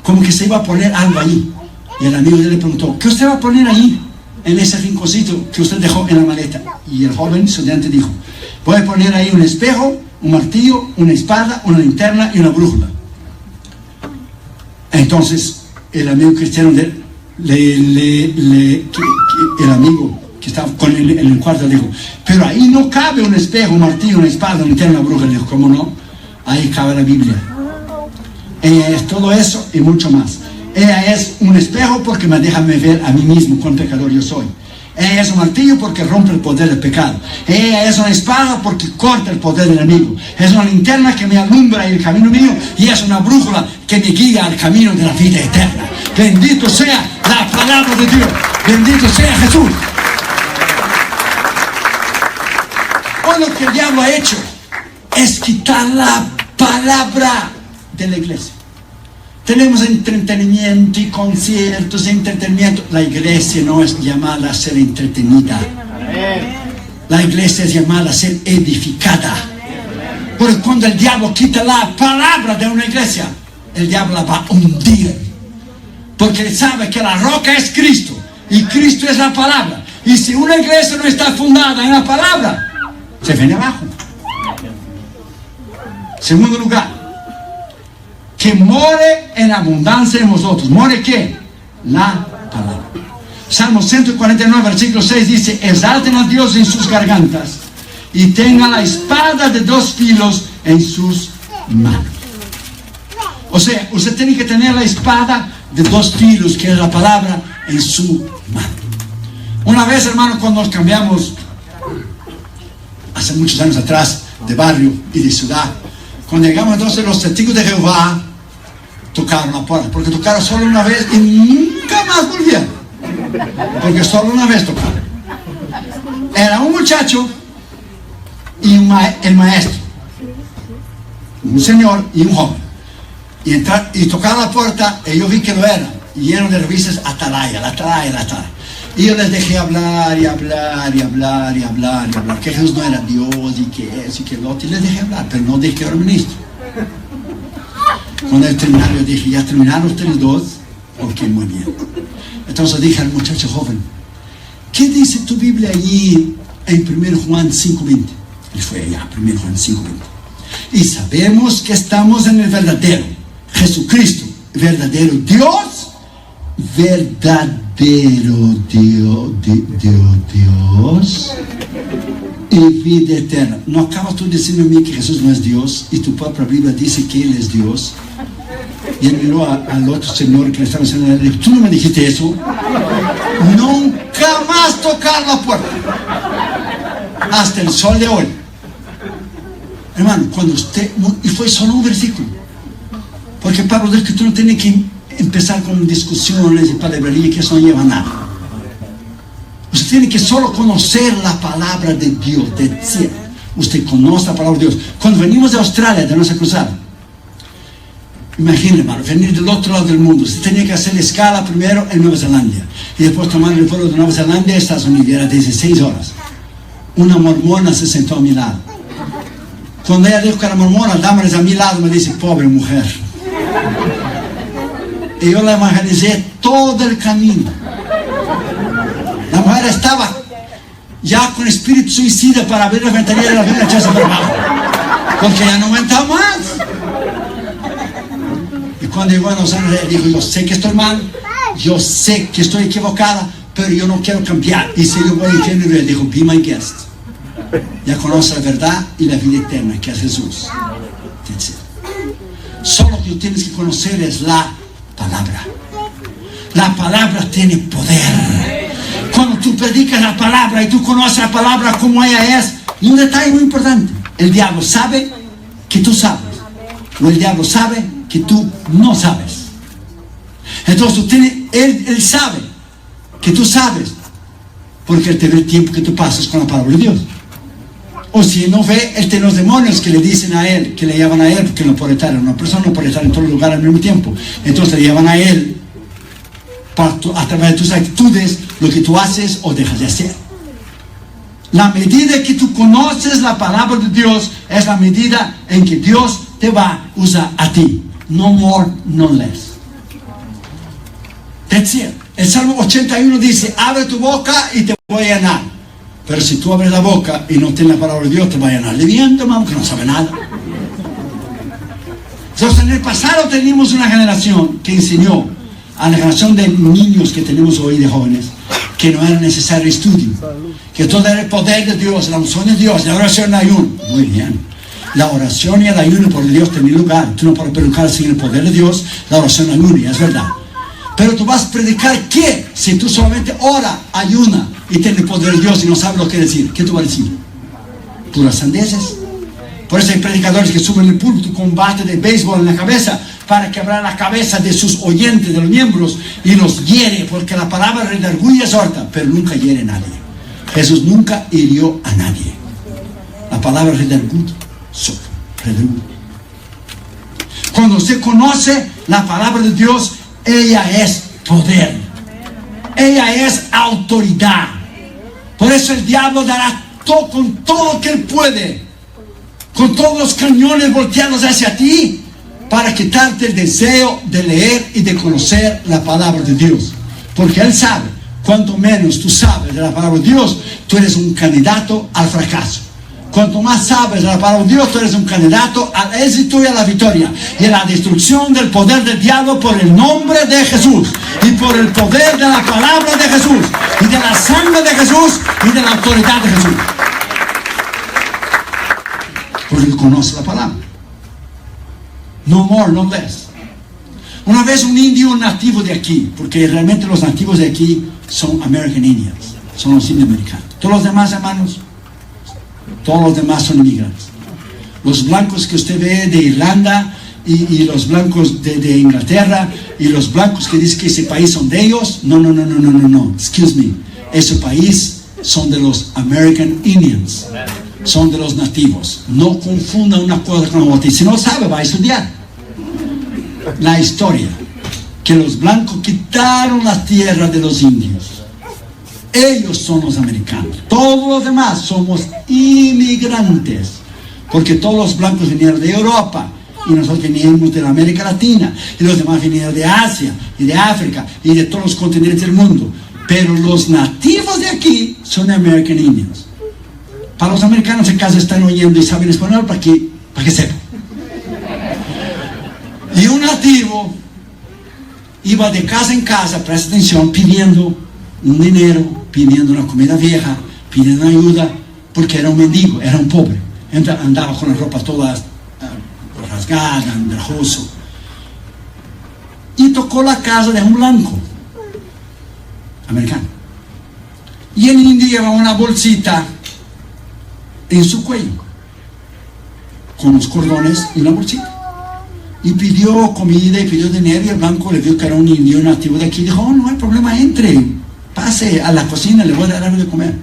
como que se iba a poner algo allí. Y el amigo de él le preguntó: ¿qué usted va a poner ahí, en ese rinconcito que usted dejó en la maleta? Y el joven estudiante dijo: voy a poner ahí un espejo, un martillo, una espada, una linterna y una brújula. Entonces el amigo cristiano de él, el amigo que estaba con él en el cuarto, le dijo: pero ahí no cabe un espejo, un martillo, una espada, una linterna, una brújula. Le dijo: ¿cómo no? Ahí cabe la Biblia. Ella es todo eso y mucho más. Ella es un espejo porque me deja ver a mí mismo cuán pecador yo soy. Ella es un martillo porque rompe el poder del pecado. Ella es una espada porque corta el poder del enemigo. Es una linterna que me alumbra el camino mío, y es una brújula que me guía al camino de la vida eterna. Bendito sea la palabra de Dios. Bendito sea Jesús. Hoy lo que el diablo ha hecho es quitar la palabra de la iglesia. Tenemos entretenimiento y conciertos, entretenimiento. La iglesia no es llamada a ser entretenida. La iglesia es llamada a ser edificada. Porque cuando el diablo quita la palabra de una iglesia, el diablo la va a hundir. Porque él sabe que la roca es Cristo, y Cristo es la palabra. Y si una iglesia no está fundada en la palabra, se viene abajo. Segundo lugar, que more en abundancia en vosotros. ¿More qué? La palabra. Salmo 149, versículo 6 dice: exalten a Dios en sus gargantas, y tengan la espada de 2 filos en sus manos. O sea, usted tiene que tener la espada de 2 filos, que es la palabra, en su mano. Una vez, hermano, cuando nos cambiamos, hace muchos años atrás, de barrio y de ciudad, cuando llegamos, entonces los testigos de Jehová tocaron la puerta, porque tocaron solo una vez y nunca nunca más volvieron, porque solo una vez tocaron. Era un muchacho y el maestro, un señor y un joven, y tocaba la puerta, y yo vi que lo era, lleno de revistas Atalaya. Y yo les dejé hablar, que Jesús no era Dios, y que eso y que lo otro, y les dejé hablar, pero no dije que era ministro. Cuando él terminó, yo dije, ¿ya terminaron ustedes dos? Ok, muy bien. Entonces dije al muchacho joven, ¿qué dice tu Biblia allí en 1 Juan 5:20? Él fue allá, 1 Juan 5:20. Y sabemos que estamos en el verdadero Jesucristo, verdadero Dios, verdadero Dios y vida eterna. ¿No acabas tú diciendo a mí que Jesús no es Dios y tu propia Biblia dice que Él es Dios? Y él miró al otro señor que le estaba diciendo, le dijo, ¿tú no me dijiste eso? Nunca más tocar la puerta hasta el sol de hoy. Hermano, cuando usted, y fue solo un versículo, porque Pablo dice que tú no tienes que empezar con discusiones y palabrería, que eso no lleva a nada. Usted tiene que solo conocer la palabra de Dios, decir, usted conoce la palabra de Dios. Cuando venimos de Australia, de nuestra cruzada, imagínate, hermano, venir del otro lado del mundo, usted tenía que hacer escala primero en Nueva Zelanda y después tomar el vuelo de Nueva Zelanda a Estados Unidos, era 16 horas. Una mormona se sentó a mi lado. Cuando ella dijo que era mormona, dámales a mi lado, me dice, pobre mujer. Y yo la evangelicé todo el camino. La mujer estaba ya con espíritu suicida para abrir la ventanilla de la Biblia, echarse por abajo, porque ya no aguantaba más. Y cuando llegó a Los Ángeles, dijo, yo sé que estoy mal, yo sé que estoy equivocada, pero yo no quiero cambiar. Y si yo voy al infierno, le dijo, be my guest. Ya conoce la verdad y la vida eterna, que es Jesús. Solo que tú tienes que conocer es la palabra. La palabra tiene poder. Cuando tú predicas la palabra y tú conoces la palabra como ella es, y un detalle muy importante, el diablo sabe que tú sabes, o el diablo sabe que tú no sabes. Entonces tú tienes, él sabe que tú sabes, porque él te ve el tiempo que tú pasas con la palabra de Dios. O si no ve, él tiene los demonios que le dicen a él, que le llevan a él, porque no puede estar, una persona no puede estar en todo lugar al mismo tiempo. Entonces le llevan a él a través de tus actitudes, lo que tú haces o dejas de hacer. La medida que tú conoces la palabra de Dios es la medida en que Dios te va a usar a ti. No more, no less. That's it. El Salmo 81 dice, abre tu boca y te voy a llenar. Pero si tú abres la boca y no tienes la palabra de Dios, te va a llenar de viento, hermano, que no sabe nada. Entonces, en el pasado teníamos una generación que enseñó a la generación de niños que tenemos hoy, de jóvenes, que no era necesario estudio, que todo era el poder de Dios, la unción de Dios, la oración y el ayuno. Muy bien. La oración y el ayuno por Dios tienen lugar. Tú no puedes predicar sin el poder de Dios, la oración y el ayuno, y es verdad. Pero tú vas a predicar ¿qué? Si tú solamente ora, ayuna y tienes el poder de Dios y no sabes lo que decir. ¿Qué tú vas a decir? Puras sandeces. Por eso hay predicadores que suben el púlpito con un bate de béisbol en la cabeza para quebrar la cabeza de sus oyentes, de los miembros, y los hiere, porque la palabra redarguye es horta, pero nunca hiere a nadie. Jesús nunca hirió a nadie. La palabra redarguye, solo redarguye. Cuando usted conoce la palabra de Dios, ella es poder, ella es autoridad. Por eso el diablo dará todo, con todo lo que él puede, con todos los cañones volteados hacia ti, para quitarte el deseo de leer y de conocer la palabra de Dios. Porque él sabe, cuanto menos tú sabes de la palabra de Dios, tú eres un candidato al fracaso. Cuanto más sabes de la palabra de Dios, tú eres un candidato al éxito y a la victoria y a la destrucción del poder del diablo por el nombre de Jesús y por el poder de la palabra de Jesús y de la sangre de Jesús y de la autoridad de Jesús. Porque conoce la palabra. No more, no less. Una vez un indio nativo de aquí, porque realmente los nativos de aquí son American Indians, son los indios americanos. Todos los demás, hermanos, todos los demás son inmigrantes. Los blancos que usted ve de Irlanda y los blancos de Inglaterra y los blancos que dicen que ese país son de ellos. No. Excuse me. Ese país son de los American Indians. Son de los nativos. No confunda una cosa con la otra. Y si no sabe, va a estudiar la historia. Que los blancos quitaron la tierra de los indios. Ellos son los americanos. Todos los demás somos inmigrantes. Porque todos los blancos vinieron de Europa. Y nosotros veníamos de la América Latina. Y los demás vinieron de Asia y de África y de todos los continentes del mundo. Pero los nativos de aquí son American Indians. Para los americanos en casa están oyendo y saben español para que sepan. Y un nativo iba de casa en casa, presta atención, pidiendo un dinero, pidiendo una comida vieja, pidiendo ayuda, porque era un mendigo, era un pobre. Andaba con las ropas todas rasgadas, andrajoso. Y tocó la casa de un blanco americano. Y el indio llevaba una bolsita en su cuello, con los cordones y una bolsita. Y pidió comida y pidió dinero, y el blanco le vio que era un indio nativo de aquí. Dijo: oh, no hay problema, entre, pase a la cocina, le voy a dar algo de comer.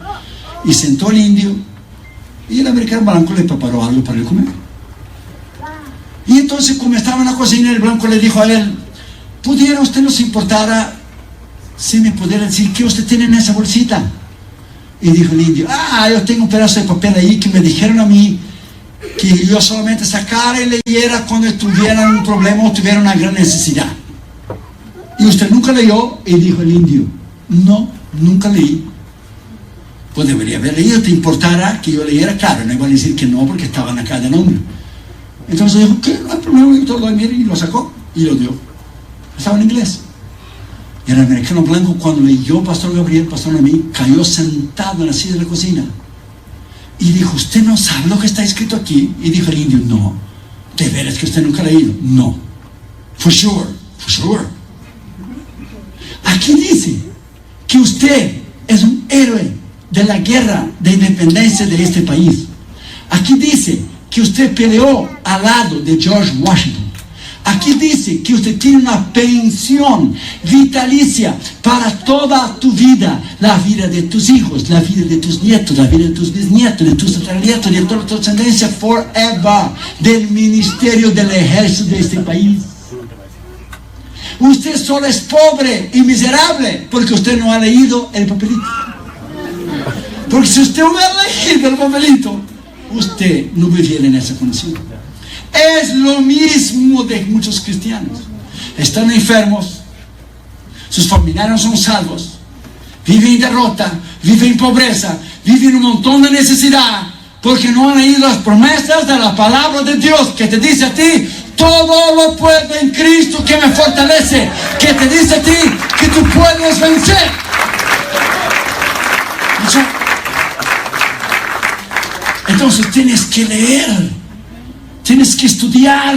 Y sentó el indio, y el americano blanco le preparó algo para él comer. Y entonces, como estaba en la cocina, el blanco le dijo a él: ¿pudiera usted nos importara si me pudiera decir qué usted tiene en esa bolsita? Y dijo el indio: yo tengo un pedazo de papel ahí que me dijeron a mí que yo solamente sacara y leyera cuando tuvieran un problema o tuvieran una gran necesidad. ¿Y usted nunca leyó? Y dijo el indio: no, nunca leí. Pues debería haber leído. ¿Te importara que yo leyera? Claro, no iba a decir que no, porque estaba en la cara del hombre. Entonces dijo: ¿qué? No hay problema. Y todo lo mire, y lo sacó y lo dio. Estaba en inglés. Y el americano blanco, cuando leyó Pastor Gabriel, Pastor Noemí, cayó sentado en la silla de la cocina y dijo: ¿usted no sabe lo que está escrito aquí? Y dijo el indio: no. ¿De veras que usted nunca ha leído? No. For sure. Aquí dice que usted es un héroe de la guerra de independencia de este país. Aquí dice que usted peleó al lado de George Washington. Aquí dice que usted tiene una pensión vitalicia para toda tu vida, la vida de tus hijos, la vida de tus nietos, la vida de tus bisnietos, de tus tataranietos, de toda tu descendencia forever, del ministerio del ejército de este país. Usted solo es pobre y miserable porque usted no ha leído el papelito. Porque si usted hubiera leído el papelito, usted no viviera en esa condición. Es lo mismo de muchos cristianos. Están enfermos, sus familiares no son salvos, viven en derrota, viven en pobreza, viven un montón de necesidad, porque no han leído las promesas de la palabra de Dios, que te dice a ti: todo lo puedo en Cristo que me fortalece, que te dice a ti que tú puedes vencer. Entonces tienes que leer. Tienes que estudiar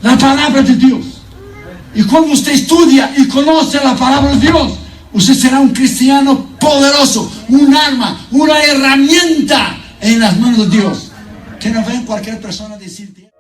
la palabra de Dios. Y cuando usted estudia y conoce la palabra de Dios, usted será un cristiano poderoso, un arma, una herramienta en las manos de Dios. Que no ven cualquier persona decirte.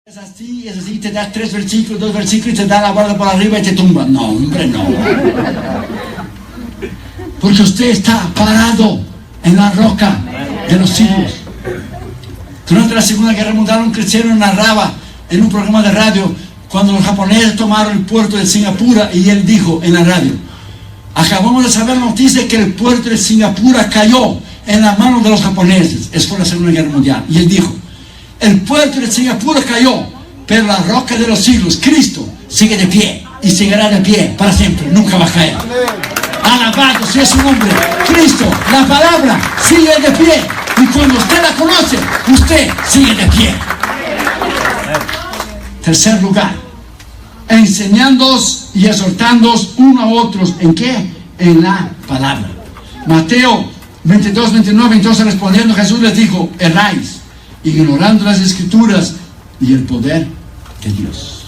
Es así, te das 3 versículos, 2 versículos, y te da la guarda por arriba y te tumba. No, hombre, no. Porque usted está parado en la roca de los siglos. Durante la Segunda Guerra Mundial, un cristiano narraba en un programa de radio cuando los japoneses tomaron el puerto de Singapur, y él dijo en la radio: acabamos de saber la noticia que el puerto de Singapur cayó en la mano de los japoneses. Es por la Segunda Guerra Mundial. Y él dijo, el puerto de Singapur cayó, pero la roca de los siglos, Cristo, sigue de pie y seguirá de pie para siempre, nunca va a caer. Alabado sea su nombre. Cristo, la palabra, sigue de pie. Y cuando usted la conoce, usted sigue de pie. Tercer lugar, enseñándoos y exhortándoos unos a otros. ¿En qué? En la palabra. Mateo 22, 29. Entonces respondiendo Jesús les dijo, erráis, ignorando las escrituras y el poder de Dios.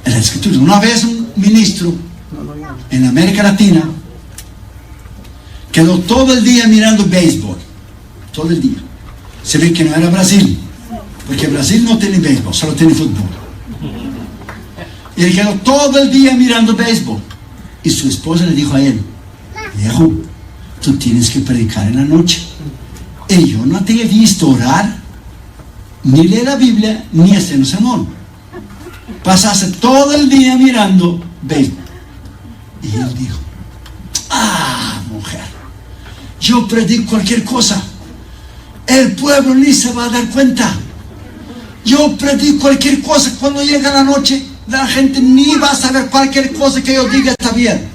En la escritura, una vez un ministro en América Latina quedó todo el día mirando béisbol, todo el día. Se ve que no era Brasil, porque Brasil no tiene béisbol, solo tiene fútbol. Y él quedó todo el día mirando béisbol. Y su esposa le dijo a él, viejo, tú tienes que predicar en la noche. Y yo no te he visto orar, ni leer la Biblia, ni hacer un sermón. Pasaste todo el día mirando béisbol. Y él dijo, mujer, yo predico cualquier cosa, el pueblo ni se va a dar cuenta. Yo predico cualquier cosa, cuando llega la noche, la gente ni va a saber cualquier cosa que yo diga está bien.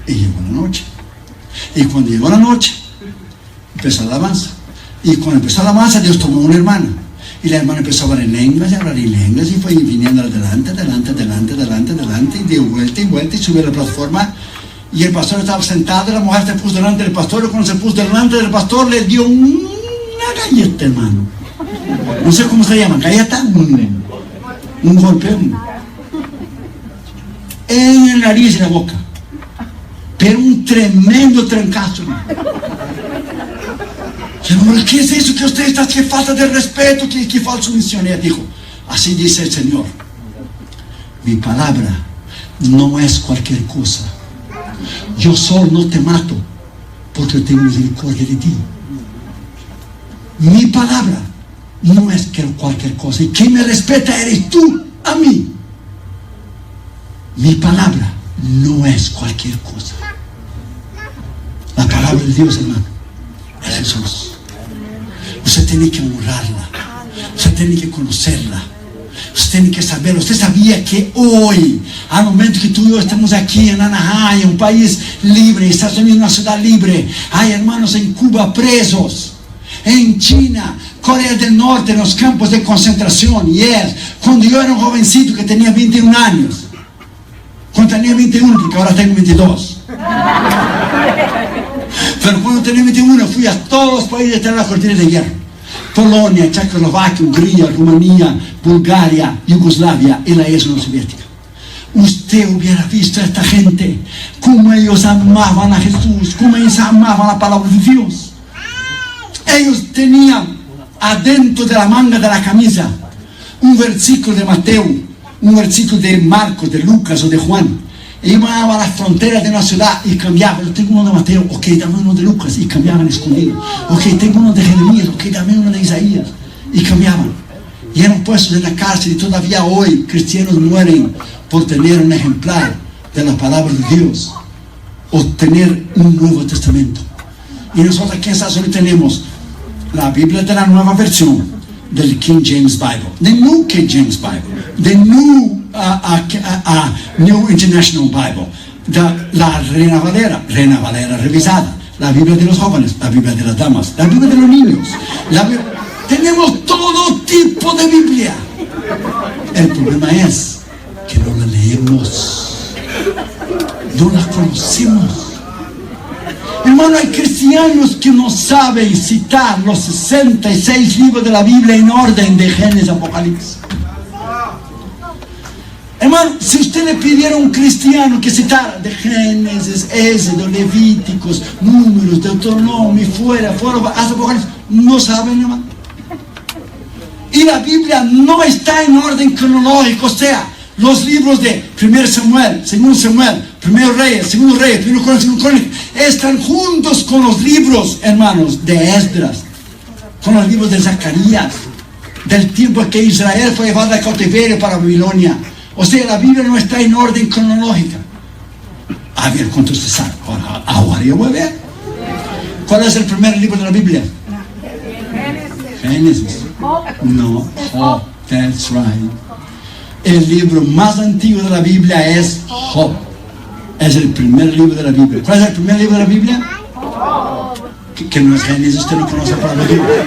Y llegó la noche. Y cuando llegó la noche, empezó la alabanza. Y cuando empezó la alabanza, Dios tomó una hermana. Y la hermana empezó a hablar en lenguas, y hablar en lenguas, y fue viniendo adelante, y dio vuelta y vuelta, y subió a la plataforma. Y el pastor estaba sentado, y la mujer se puso delante del pastor, y cuando se puso delante del pastor, le dio una galleta, hermano. No sé cómo se llama, galleta, un golpe, en la nariz y la boca. Pero un tremendo trancazo, hermano. Señor, ¿qué es eso que usted está? ¿Qué falta de respeto? ¿Qué falta de sumisión? Ella dijo, así dice el Señor, mi palabra no es cualquier cosa. Yo solo no te mato porque tengo misericordia de ti. Mi palabra no es cualquier cosa. Y quien me respeta eres tú a mí. Mi palabra no es cualquier cosa. La palabra de Dios, hermano, es Jesús. Usted tiene que honrarla, usted tiene que conocerla, usted tiene que saberlo. Usted sabía que hoy, al momento que tú y yo estamos aquí en Anaheim, un país libre, Estados Unidos una ciudad libre, hay hermanos en Cuba presos, en China, Corea del Norte, en los campos de concentración. Cuando yo era un jovencito que tenía 21 años, cuando tenía 21, porque ahora tengo 22. Pero cuando tenía 21 fui a todos los países de la cortina de hierro: Polonia, Checoslovaquia, Hungría, Rumanía, Bulgaria, Yugoslavia y la ex Unión Soviética. Usted hubiera visto a esta gente, cómo ellos amaban a Jesús, cómo ellos amaban la palabra de Dios. Ellos tenían adentro de la manga de la camisa un versículo de Mateo, un versículo de Marcos, de Lucas o de Juan. Iban a las fronteras de una ciudad y cambiaban. Yo tengo uno de Mateo, ok, dame uno de Lucas, y cambiaban escondido. Ok, tengo uno de Jeremías, ok, dame uno de Isaías, y cambiaban. Y eran puestos en la cárcel, y todavía hoy cristianos mueren por tener un ejemplar de la palabra de Dios o tener un Nuevo Testamento. Y nosotros aquí en Estados Unidos tenemos la Biblia de la nueva versión del King James Bible, the New King James Bible, the New International Bible, la Reina Valera revisada, la Biblia de los jóvenes, la Biblia de las damas, la Biblia de los niños. Tenemos todo tipo de Biblia. El problema es que no la leemos, no la conocemos. Hermano, hay cristianos que no saben citar los 66 libros de la Biblia en orden de Génesis, Apocalipsis. Hermano, si usted le pidiera a un cristiano que citara de Génesis, Éxodo, Levíticos, Números, Deuteronomio, fuera, hasta Apocalipsis, no saben, hermano. Y la Biblia no está en orden cronológico, o sea, los libros de 1 Samuel, 2 Samuel, 1 Reyes, 2 Reyes, 1 Crónicas, 2 Crónicas, están juntos con los libros, hermanos, de Esdras, con los libros de Zacarías, del tiempo en que Israel fue llevado a cautiverio para Babilonia. O sea, la Biblia no está en orden cronológica. A ver, ¿cuántos se saben? Ahora yo voy a ver. ¿Cuál es el primer libro de la Biblia? Génesis. No, Job. That's right. El libro más antiguo de la Biblia es Job. Es el primer libro de la Biblia. ¿Cuál es el primer libro de la Biblia? Que no es Génesis, usted no conoce para la Biblia.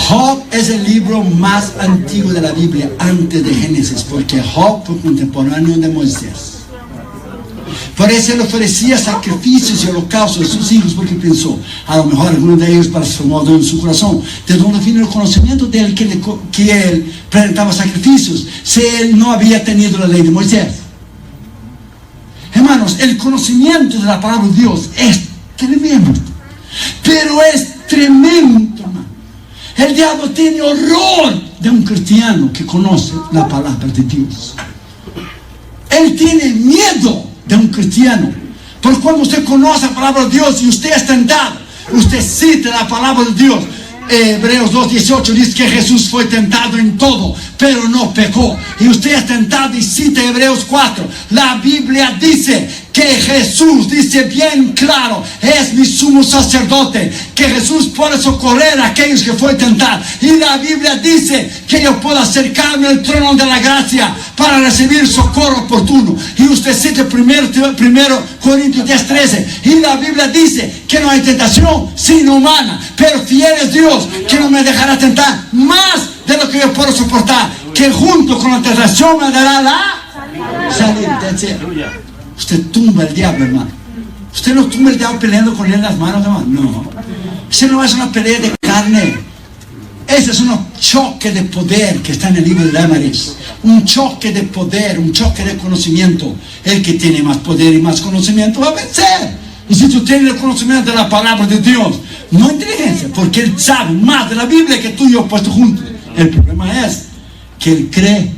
Job es el libro más antiguo de la Biblia antes de Génesis, porque Job fue contemporáneo de Moisés. Por eso él ofrecía sacrificios y holocaustos a sus hijos, porque pensó, a lo mejor alguno de ellos transformó en su corazón. ¿De dónde vino el conocimiento de él que él presentaba sacrificios si él no había tenido la ley de Moisés? Hermanos, el conocimiento de la palabra de Dios es tremendo, pero es tremendo, hermano. El diablo tiene horror de un cristiano que conoce la palabra de Dios. Él tiene miedo de un cristiano, porque cuando usted conoce la palabra de Dios y usted es tentado, usted cita la palabra de Dios. Hebreos 2:18 dice que Jesús fue tentado en todo, pero no pecó. Y usted es tentado y cita Hebreos 4. La Biblia dice que Jesús, dice bien claro, es mi sumo sacerdote, que Jesús puede socorrer a aquellos que fue tentado. Y la Biblia dice que yo puedo acercarme al trono de la gracia para recibir socorro oportuno. Y usted cita primero Corintios 10:13. Y la Biblia dice que no hay tentación sino humana, pero fiel es Dios, que no me dejará tentar más de lo que yo puedo soportar, que junto con la tentación me dará la salida. Usted tumba el diablo, hermano. Usted no tumba el diablo peleando con él en las manos, hermano. No. Ese no es una pelea de carne. Ese es un choque de poder que está en el libro de Amaris. Un choque de poder, un choque de conocimiento. El que tiene más poder y más conocimiento va a vencer. Y si tú tienes el conocimiento de la palabra de Dios, no inteligencia, porque él sabe más de la Biblia que tú y yo puesto juntos. El problema es que él cree,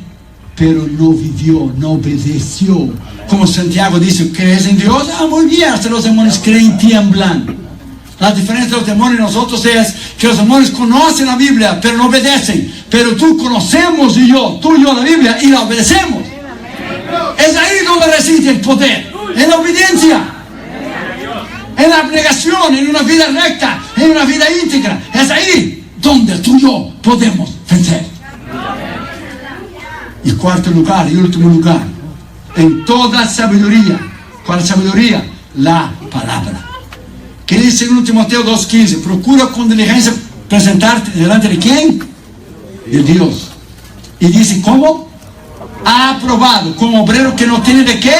pero no vivió, no obedeció. Como Santiago dice, ¿crees en Dios? Ah, muy bien, hasta los demonios creen y tiemblan. La diferencia de los demonios y nosotros es que los demonios conocen la Biblia, pero no obedecen. Pero tú conocemos tú y yo la Biblia y la obedecemos. Es ahí donde reside el poder, en la obediencia, en la abnegación, en una vida recta, en una vida íntegra. Es ahí donde tú y yo podemos vencer. Y cuarto lugar y último lugar, en toda sabiduría. ¿Cuál sabiduría? La palabra. ¿Qué dice en 1 Timoteo 2:15? Procura con diligencia presentarte delante de ¿quién? De Dios. Y dice, ¿cómo? Aprobado, como obrero que no tiene de qué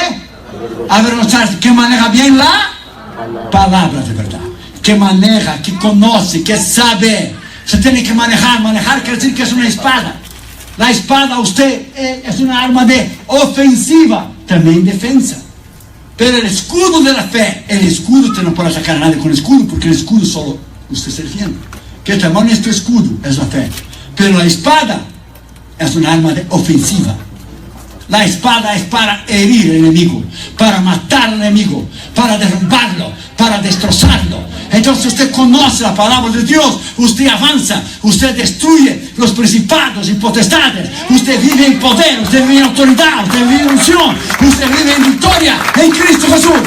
avergonzarse, que maneja bien la palabra de verdad, que maneja, que conoce, que sabe. Se tiene que manejar. Manejar quiere decir que es una espada. La espada usted es una arma de ofensiva, también defensa. Pero el escudo de la fe, el escudo usted no puede sacar a nadie con el escudo, porque el escudo solo usted se defiende. Que tamaño es tu escudo? Es la fe. Pero la espada es una arma de ofensiva. La espada es para herir al enemigo, para matar al enemigo, para derrumbarlo, para destrozarlo. Entonces usted conoce la palabra de Dios, usted avanza, usted destruye los principados y potestades, usted vive en poder, usted vive en autoridad, usted vive en unción, usted vive en victoria en Cristo Jesús.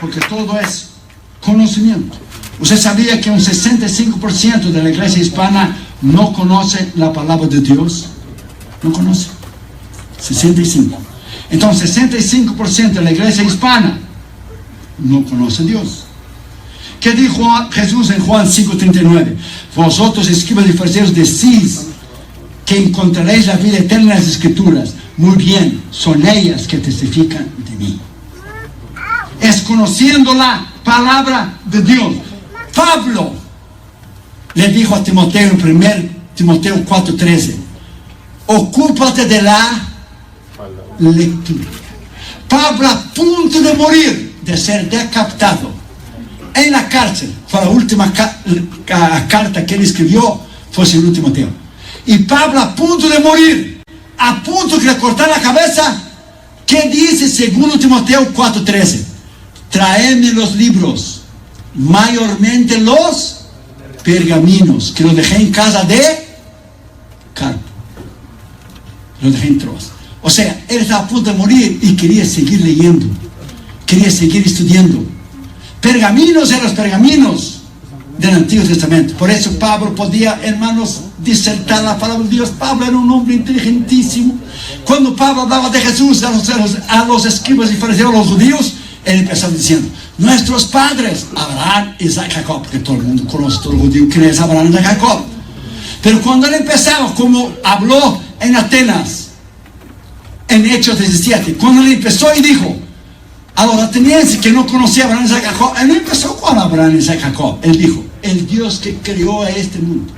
Porque todo es conocimiento. ¿Usted sabía que un 65% de la iglesia hispana no conoce la palabra de Dios? No conoce. 65. Entonces 65% de la iglesia hispana no conoce a Dios. ¿Qué dijo Jesús en Juan 5:39? Vosotros, escribas y fariseos, decís que encontraréis la vida eterna en las Escrituras. Muy bien, son ellas que testifican de mí. Es conociendo la palabra de Dios. Pablo le dijo a Timoteo en 1 Timoteo 4:13, ocúpate de la lectura. Pablo, a punto de morir, de ser decapitado en la cárcel, fue la última carta que él escribió, fue en 1 Timoteo. Y Pablo, a punto de morir, a punto de cortar la cabeza, ¿qué dice 2 Timoteo 4:13? Traedme los libros, mayormente los pergaminos, que los dejé en casa de Carpo, los dejé en Troas. O sea, él estaba a punto de morir y quería seguir leyendo, quería seguir estudiando. Pergaminos eran los pergaminos del Antiguo Testamento. Por eso Pablo podía, hermanos, disertar la palabra de Dios. Pablo era un hombre inteligentísimo. Cuando Pablo hablaba de Jesús a los escribas y fariseos, a los judíos, él empezaba diciendo: nuestros padres, Abraham, Isaac, Jacob, porque todo el mundo conoce, todo el judío, quién es Abraham, Isaac, Jacob. Pero cuando él empezaba, como habló en Atenas, en Hechos 17, cuando él empezó y dijo a los atenienses que no conocían a Abraham, Isaac, Jacob, él no empezó con Abraham, Isaac, Jacob. Él dijo: el Dios que creó a este mundo.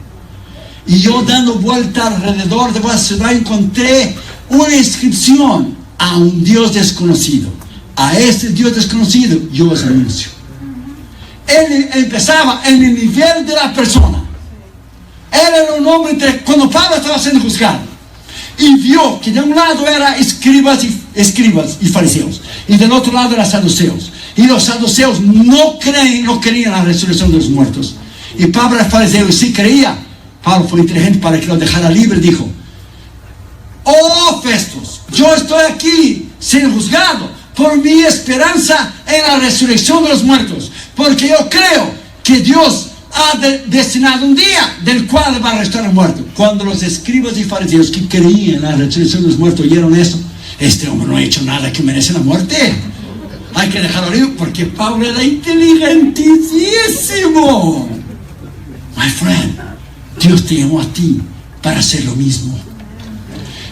Y yo, dando vuelta alrededor de vuestra ciudad, encontré una inscripción a un Dios desconocido. A este Dios desconocido yo os anuncio. Él empezaba en el nivel de la persona. Él era un hombre, cuando Pablo estaba siendo juzgado, y vio que de un lado eran escribas y fariseos, y del otro lado eran saduceos. Y los saduceos no creían en la resurrección de los muertos. Y Pablo era fariseo y sí creía. Pablo fue inteligente para que lo dejara libre. Dijo: oh Festos, yo estoy aquí siendo juzgado por mi esperanza en la resurrección de los muertos, porque yo creo que Dios ha destinado un día del cual va a restaurar el muerto. Cuando los escribas y fariseos que creían en la resurrección de los muertos oyeron eso: este hombre no ha hecho nada que merece la muerte, hay que dejarlo libre, porque Pablo era inteligentísimo. My friend, Dios te llamó a ti para hacer lo mismo.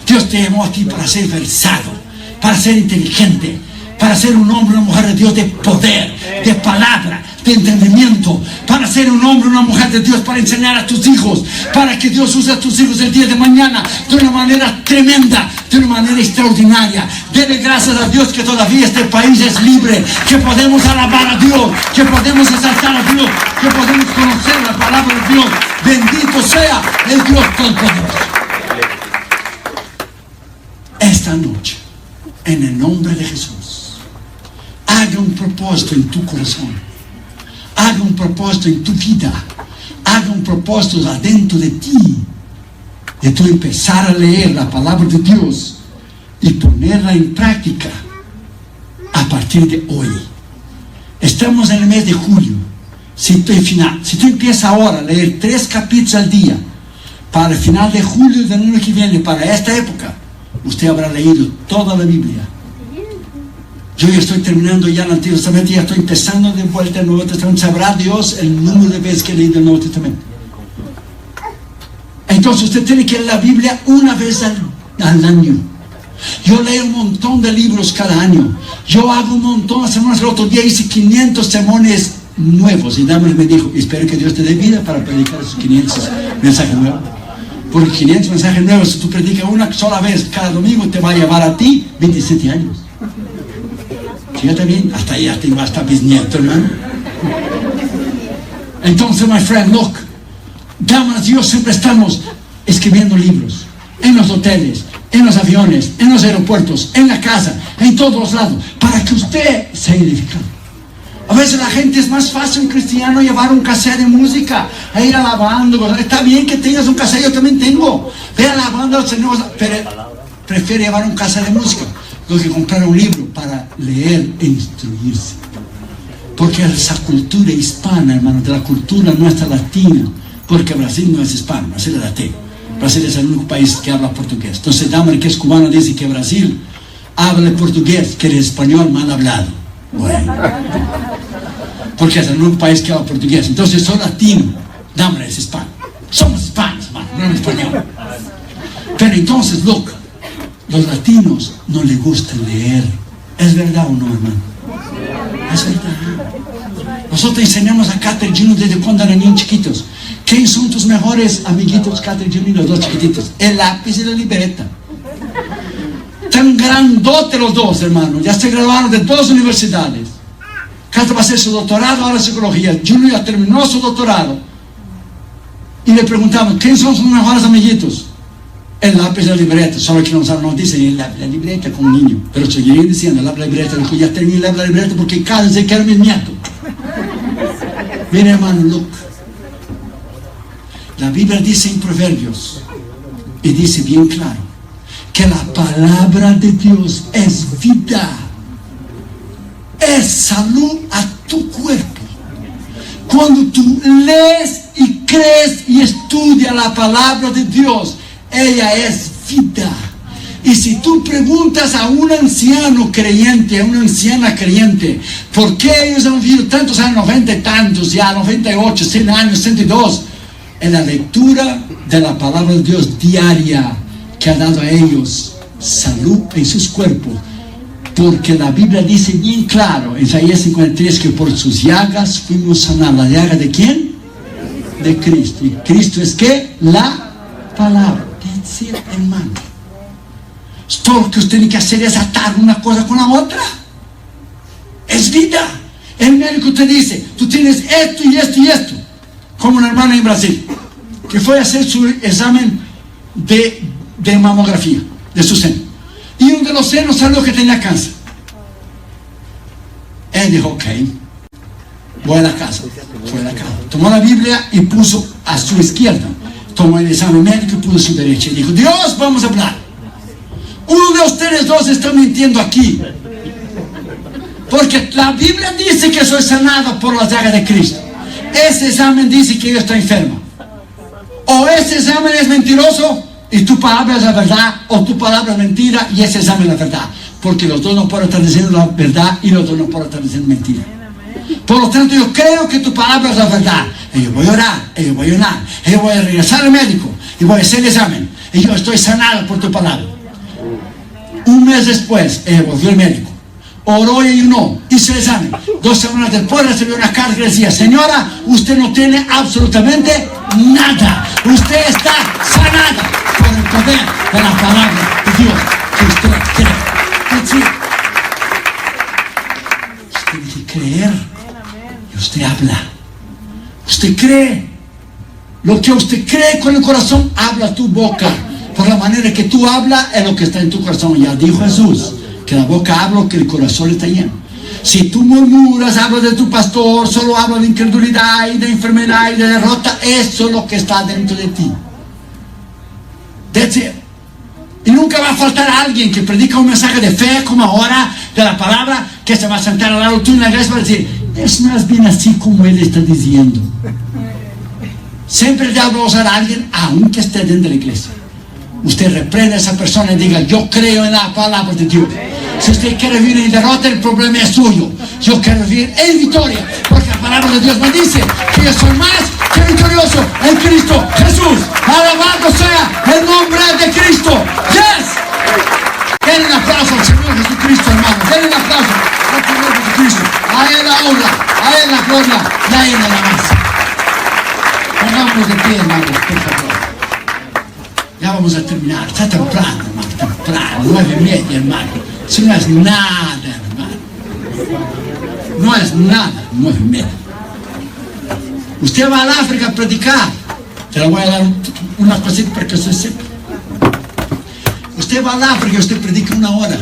Dios te llamó a ti para ser versado, para ser inteligente, para ser un hombre, una mujer de Dios de poder, de palabra, de entendimiento, para ser un hombre, una mujer de Dios, para enseñar a tus hijos, para que Dios use a tus hijos el día de mañana de una manera tremenda, de una manera extraordinaria. Dele gracias a Dios que todavía este país es libre, que podemos alabar a Dios, que podemos exaltar a Dios, que podemos conocer la palabra de Dios. Bendito sea el Dios Todopoderoso. Esta noche, en el nombre de Jesús, haga un propósito en tu corazón, haga un propósito en tu vida, haga un propósito adentro de ti, de tú empezar a leer la palabra de Dios y ponerla en práctica a partir de hoy. Estamos en el mes de julio. Si tú empiezas ahora a leer 3 capítulos al día, para el final de julio del año que viene, para esta época, usted habrá leído toda la Biblia. Yo ya estoy terminando ya el Antiguo Testamento, ya estoy empezando de vuelta el Nuevo Testamento. Sabrá Dios el número de veces que he leído el Nuevo Testamento. Entonces usted tiene que leer la Biblia una vez al año. Yo leo un montón de libros cada año. Yo hago un montón de sermones. El otro día hice 500 sermones nuevos. Y Damaris me dijo: espero que Dios te dé vida para predicar esos 500 mensajes nuevos. Porque 500 mensajes nuevos, si tú predicas una sola vez cada domingo, te va a llevar a ti 27 años. Fíjate bien, hasta ya tengo hasta bisnieto, hermano. Entonces, my friend, look, Damaris y yo siempre estamos escribiendo libros, en los hoteles, en los aviones, en los aeropuertos, en la casa, en todos lados, para que usted sea edificado. A veces la gente es más fácil, un cristiano, llevar un cassette de música, e ir alabando. Está bien que tengas un cassette, yo también tengo. Ve alabando al Señor, pero prefiere llevar un cassette de música do que comprar un libro para leer e instruirse. Porque esa cultura hispana, hermano, de la cultura nuestra latina, porque Brasil no es hispano, Brasil es latino. Brasil es el único país que habla portugués. Entonces Damaris, que es cubano, dice que Brasil habla portugués, que el español mal hablado. Bueno, porque es el único país que habla portugués. Entonces soy latino, Damaris es hispano. Somos hispanos, hermano, no español. Pero entonces, look, los latinos no les gusta leer. ¿Es verdad o no, hermano? Es verdad. Nosotros enseñamos a Catherine Junior desde cuando eran niños chiquitos. ¿Quiénes son tus mejores amiguitos, Catherine Junior, los dos chiquititos? El lápiz y la libreta. Tan grandote los dos, hermano. Ya se graduaron de 2 universidades. Cata va a hacer su doctorado ahora en psicología. Junior ya terminó su doctorado. Y le preguntamos: ¿quiénes son sus mejores amiguitos? El lápiz y la libreta. Solo que no dicen el lápiz y la libreta como niño. Pero seguirían diciendo el lápiz y la libreta. Dijo: ya terminé el lápiz y la libreta porque cada vez que era mi nieto. Mira, hermano, look. La Biblia dice en Proverbios, y dice bien claro, que la palabra de Dios es vida, es salud a tu cuerpo. Cuando tú lees y crees y estudias la palabra de Dios, ella es vida. Y si tú preguntas a un anciano creyente, a una anciana creyente, ¿por qué ellos han vivido tantos años, 90 y tantos ya, 98, 100 años, 102? En la lectura de la palabra de Dios diaria que ha dado a ellos salud en sus cuerpos. Porque la Biblia dice bien claro, en Isaías 53, que por sus llagas fuimos sanados. ¿La llaga de quién? De Cristo. ¿Y Cristo es qué? La palabra. Es decir, hermano, todo lo que usted tiene que hacer es atar una cosa con la otra. Es vida. El médico te dice, tú tienes esto y esto y esto. Como una hermana en Brasil, que fue a hacer su examen de mamografía, de su seno. Y uno de los senos salió que tenía cáncer. Él dijo, ok, voy a la casa. Fue a la casa. Tomó la Biblia y puso a su izquierda. Tomó el examen médico y puso a su derecha. Y dijo, Dios, vamos a hablar. Uno de ustedes dos está mintiendo aquí. Porque la Biblia dice que soy sanado por las llagas de Cristo. Ese examen dice que yo estoy enfermo. O ese examen es mentiroso y tu palabra es la verdad, o tu palabra es mentira y ese examen es la verdad. Porque los dos no pueden estar diciendo la verdad y los dos no pueden estar diciendo mentira. Por lo tanto, yo creo que tu palabra es la verdad. Y yo voy a orar, y yo voy a orar, y yo voy a regresar al médico y voy a hacer el examen. Y yo estoy sanado por tu palabra. Un mes después, volvió el médico. Oró y ayunó, hizo el examen. 2 semanas después recibió una carta que decía, señora, usted no tiene absolutamente nada. Usted está sanada por el poder de la palabra de Dios que usted cree. Es decir, usted dice creer y usted habla. Usted cree. Lo que usted cree con el corazón, habla tu boca. Por la manera que tú hablas es lo que está en tu corazón. Ya dijo Jesús, que la boca habla, que el corazón está lleno. Si tú murmuras, hablas de tu pastor, solo hablas de incredulidad y de enfermedad y de derrota, eso es lo que está dentro de ti. That's it. Y nunca va a faltar alguien que predica un mensaje de fe, como ahora, de la palabra, que se va a sentar al lado tuyo en la iglesia y va a decir, es más bien así como él está diciendo. Siempre el diablo va a usar a alguien, aunque esté dentro de la iglesia. Usted reprende a esa persona y diga, yo creo en la palabra de Dios. Si usted quiere vivir en derrota, el problema es suyo. Yo quiero vivir en victoria, porque la palabra de Dios me dice que yo soy más que victorioso en Cristo Jesús. Alabado sea el nombre de Cristo. Yes. Denle un aplauso al Señor Jesucristo, hermano. Denle un aplauso al Señor Jesucristo. A Él la honra, a Él la gloria y a Él la alabanza. Pongámonos de pie, hermanos, por favor. Ya vamos a terminar, está temprano, hermano, temprano, 9:30, hermano. Eso no es nada, hermano. No es nada, 9:30. Usted va al África a predicar. Te la voy a dar una cosita para que usted sepa. Usted va al África y usted predica 1 hora.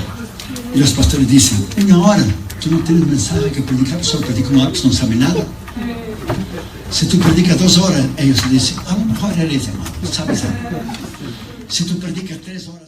Y los pastores dicen, 1 hora, tú no tienes mensaje que predicar, solo predica 1 hora, pues no sabe nada. Si tú predicas 2 horas, ellos dicen, a lo mejor eres, hermano, sabes algo. Si tú predicas 3 horas.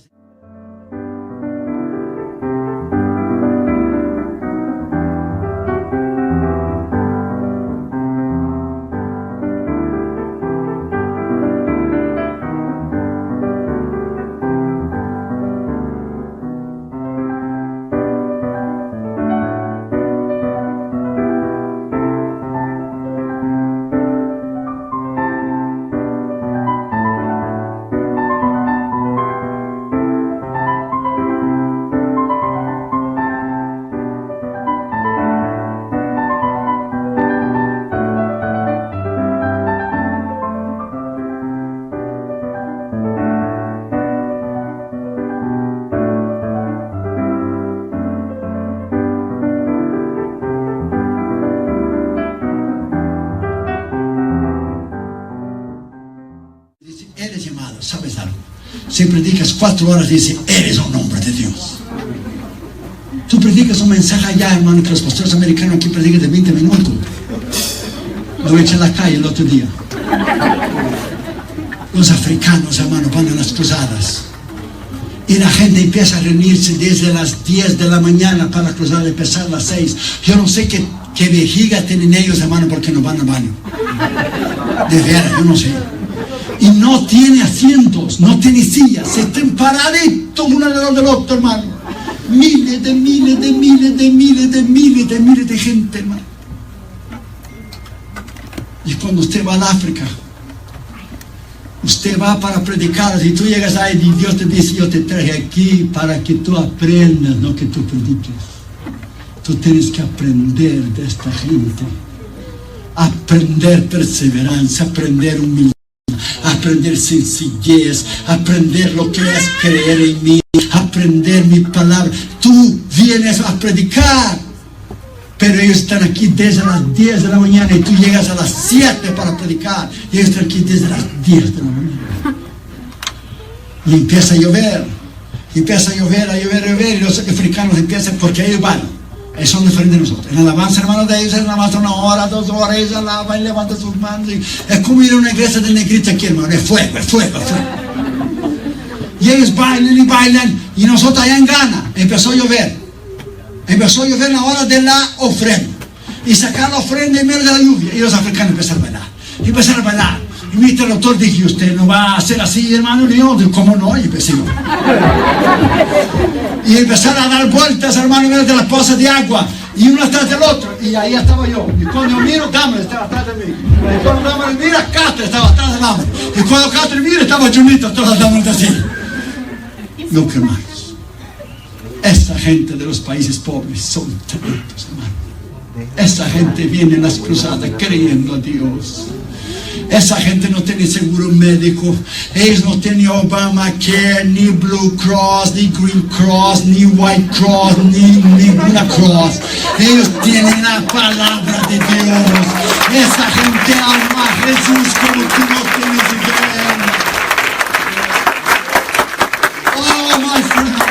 Eres llamado, ¿sabes algo? Si predicas 4 horas, dice, eres un hombre de Dios. Tú predicas un mensaje allá, hermano, que los pastores americanos aquí predican de 20 minutos. Lo echan a la calle el otro día. Los africanos, hermano, van a las cruzadas. Y la gente empieza a reunirse desde las 10 de la mañana para cruzar y empezar a las 6. Yo no sé qué vejiga tienen ellos, hermano, porque no van al baño. De veras, yo no sé. Y no tiene asientos, no tiene sillas, se están paraditos uno alrededor del otro, hermano. Miles de gente, hermano. Y cuando usted va al África, usted va para predicar, y tú llegas ahí y Dios te dice, yo te traje aquí para que tú aprendas, no que tú prediques. Tú tienes que aprender de esta gente, aprender perseverancia, aprender humildad, aprender sencillez, aprender lo que es creer en mí, aprender mi palabra. Tú vienes a predicar, pero ellos están aquí desde las 10 de la mañana y tú llegas a las 7 para predicar. Y ellos están aquí desde las 10 de la mañana. Y empieza a llover, y los africanos empiezan, porque ellos van. Ellos son diferentes de nosotros. En alabanza, hermano, de ellos, en alabanza 1 hora, 2 horas, ellos alaban y levantan sus manos. Es como ir a una iglesia de negrita aquí, hermano. Es fuego. Y ellos bailan, y nosotros allá en Ghana empezó a llover en la hora de la ofrenda. Y sacar la ofrenda en medio de la lluvia. Y los africanos empezaron a bailar. Y mi traductor dijo, usted no va a hacer así, hermano. Y yo, ¿cómo no? Y empecé yo. Y empezaron a dar vueltas, hermano, en medio de las pozas de agua. Y uno atrás del otro. Y ahí estaba yo. Y cuando yo miro, Dama estaba atrás de mí. Y cuando Dama mira, Castro estaba atrás de Dama. Y cuando Castro mira, estaba Junito, todas las damas así. Lo que más. Esa gente de los países pobres son tremendos, hermano. Esa gente viene en las cruzadas creyendo a Dios. Esa gente no tiene seguro médico. Ellos no tienen Obamacare, ni Blue Cross, ni Green Cross, ni White Cross, ni ninguna cross. Ellos tienen la palabra de Dios. Esa gente ama a Jesús como tú no tienes idea. Oh, my friend.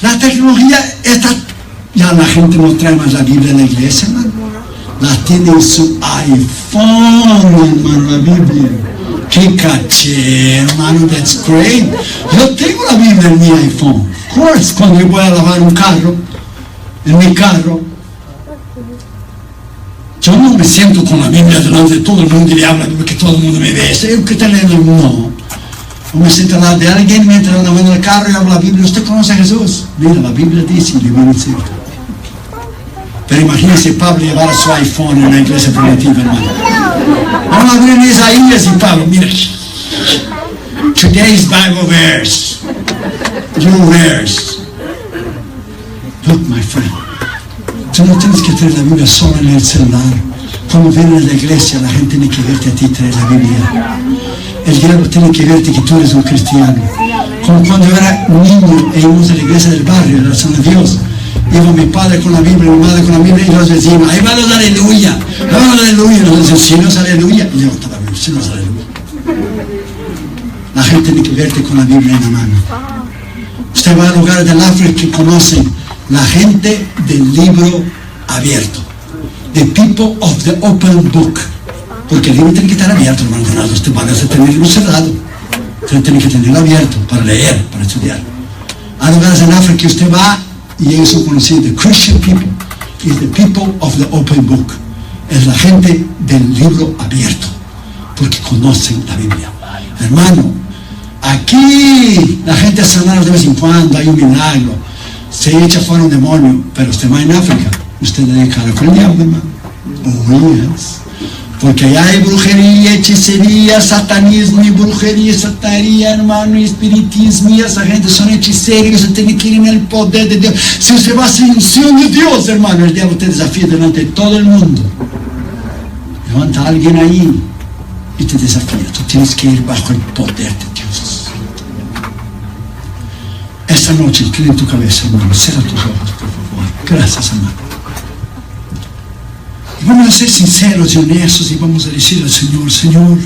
La tecnología está, ya la gente no trae más la Biblia en la iglesia, hermano. La tiene en su iPhone, hermano, la Biblia. Qué caché, hermano, that's great. Yo tengo la Biblia en mi iPhone. Of course, cuando yo voy a lavar un carro, en mi carro, yo no me siento con la Biblia delante de todo el mundo y le hablo porque todo el mundo me ve. ¿Yo qué tal? No. O me siento al lado de alguien mientras ando en el carro y hablo la Biblia. ¿Usted conoce a Jesús? Mira, la Biblia dice y le voy a decir. Pero imagínese Pablo llevar su iPhone en una iglesia primitiva, hermano. Vamos a abrir en Isaías y Pablo, mira. Today's Bible verse. Your verse. Look, my friend. Tú no tienes que traer la Biblia solo en el celular. Cuando vienes a la iglesia, la gente tiene que verte a ti traer la Biblia. El diablo tiene que verte que tú eres un cristiano. Como cuando yo era niño e íbamos a la iglesia del barrio, en la oración de Dios. Iba mi padre con la Biblia, mi madre con la Biblia, y nos decían, ahí van los aleluya, ahí van los aleluya. Y nos decían, si no es aleluya, y yo estaba bien, si no es aleluya. La gente tiene que verte con la Biblia en la mano. Usted va a lugares del África que conocen la gente del libro abierto. The people of the open book. Porque el libro tiene que estar abierto, hermano. Usted va a tener el libro cerrado. Usted tiene que tenerlo abierto para leer, para estudiar. Hay lugares en África que usted va y ellos son conocidos. The Christian people is the people of the open book. Es la gente del libro abierto. Porque conocen la Biblia. Hermano, aquí la gente es sanada de vez en cuando, hay un milagro. Se echa fuera un demonio, pero usted va en África Usted debe cara con el diablo, hermano. Oh, yes. Porque allá hay brujería, hechicería, satanismo y brujería, santería, hermano, y espiritismo, y esa gente son hechiceros, usted tiene que ir en el poder de Dios. Si usted va a ser unción de Dios, hermano, el diablo te desafía delante de todo el mundo. Levanta a alguien ahí y te desafía. Tú tienes que ir bajo el poder de Dios. Esta noche, inclina tu cabeza, hermano, cierra tus ojos, por favor. Gracias, hermano. Y vamos a ser sinceros y honestos y vamos a decir al Señor, Señor,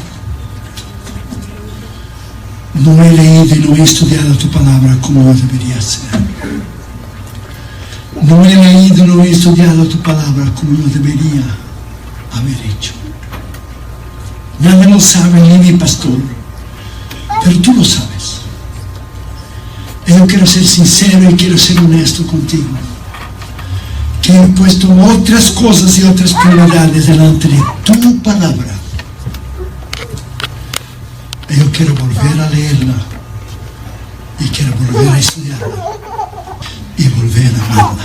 no he leído y no he estudiado tu palabra como yo debería hacer. No he leído y no he estudiado tu palabra como yo debería haber hecho. Nadie lo sabe, ni mi pastor, pero tú lo sabes. Y yo quiero ser sincero y quiero ser honesto contigo. Que he puesto otras cosas y otras prioridades delante de tu palabra. Y yo quiero volver a leerla. Y quiero volver a estudiarla. Y volver a amarla.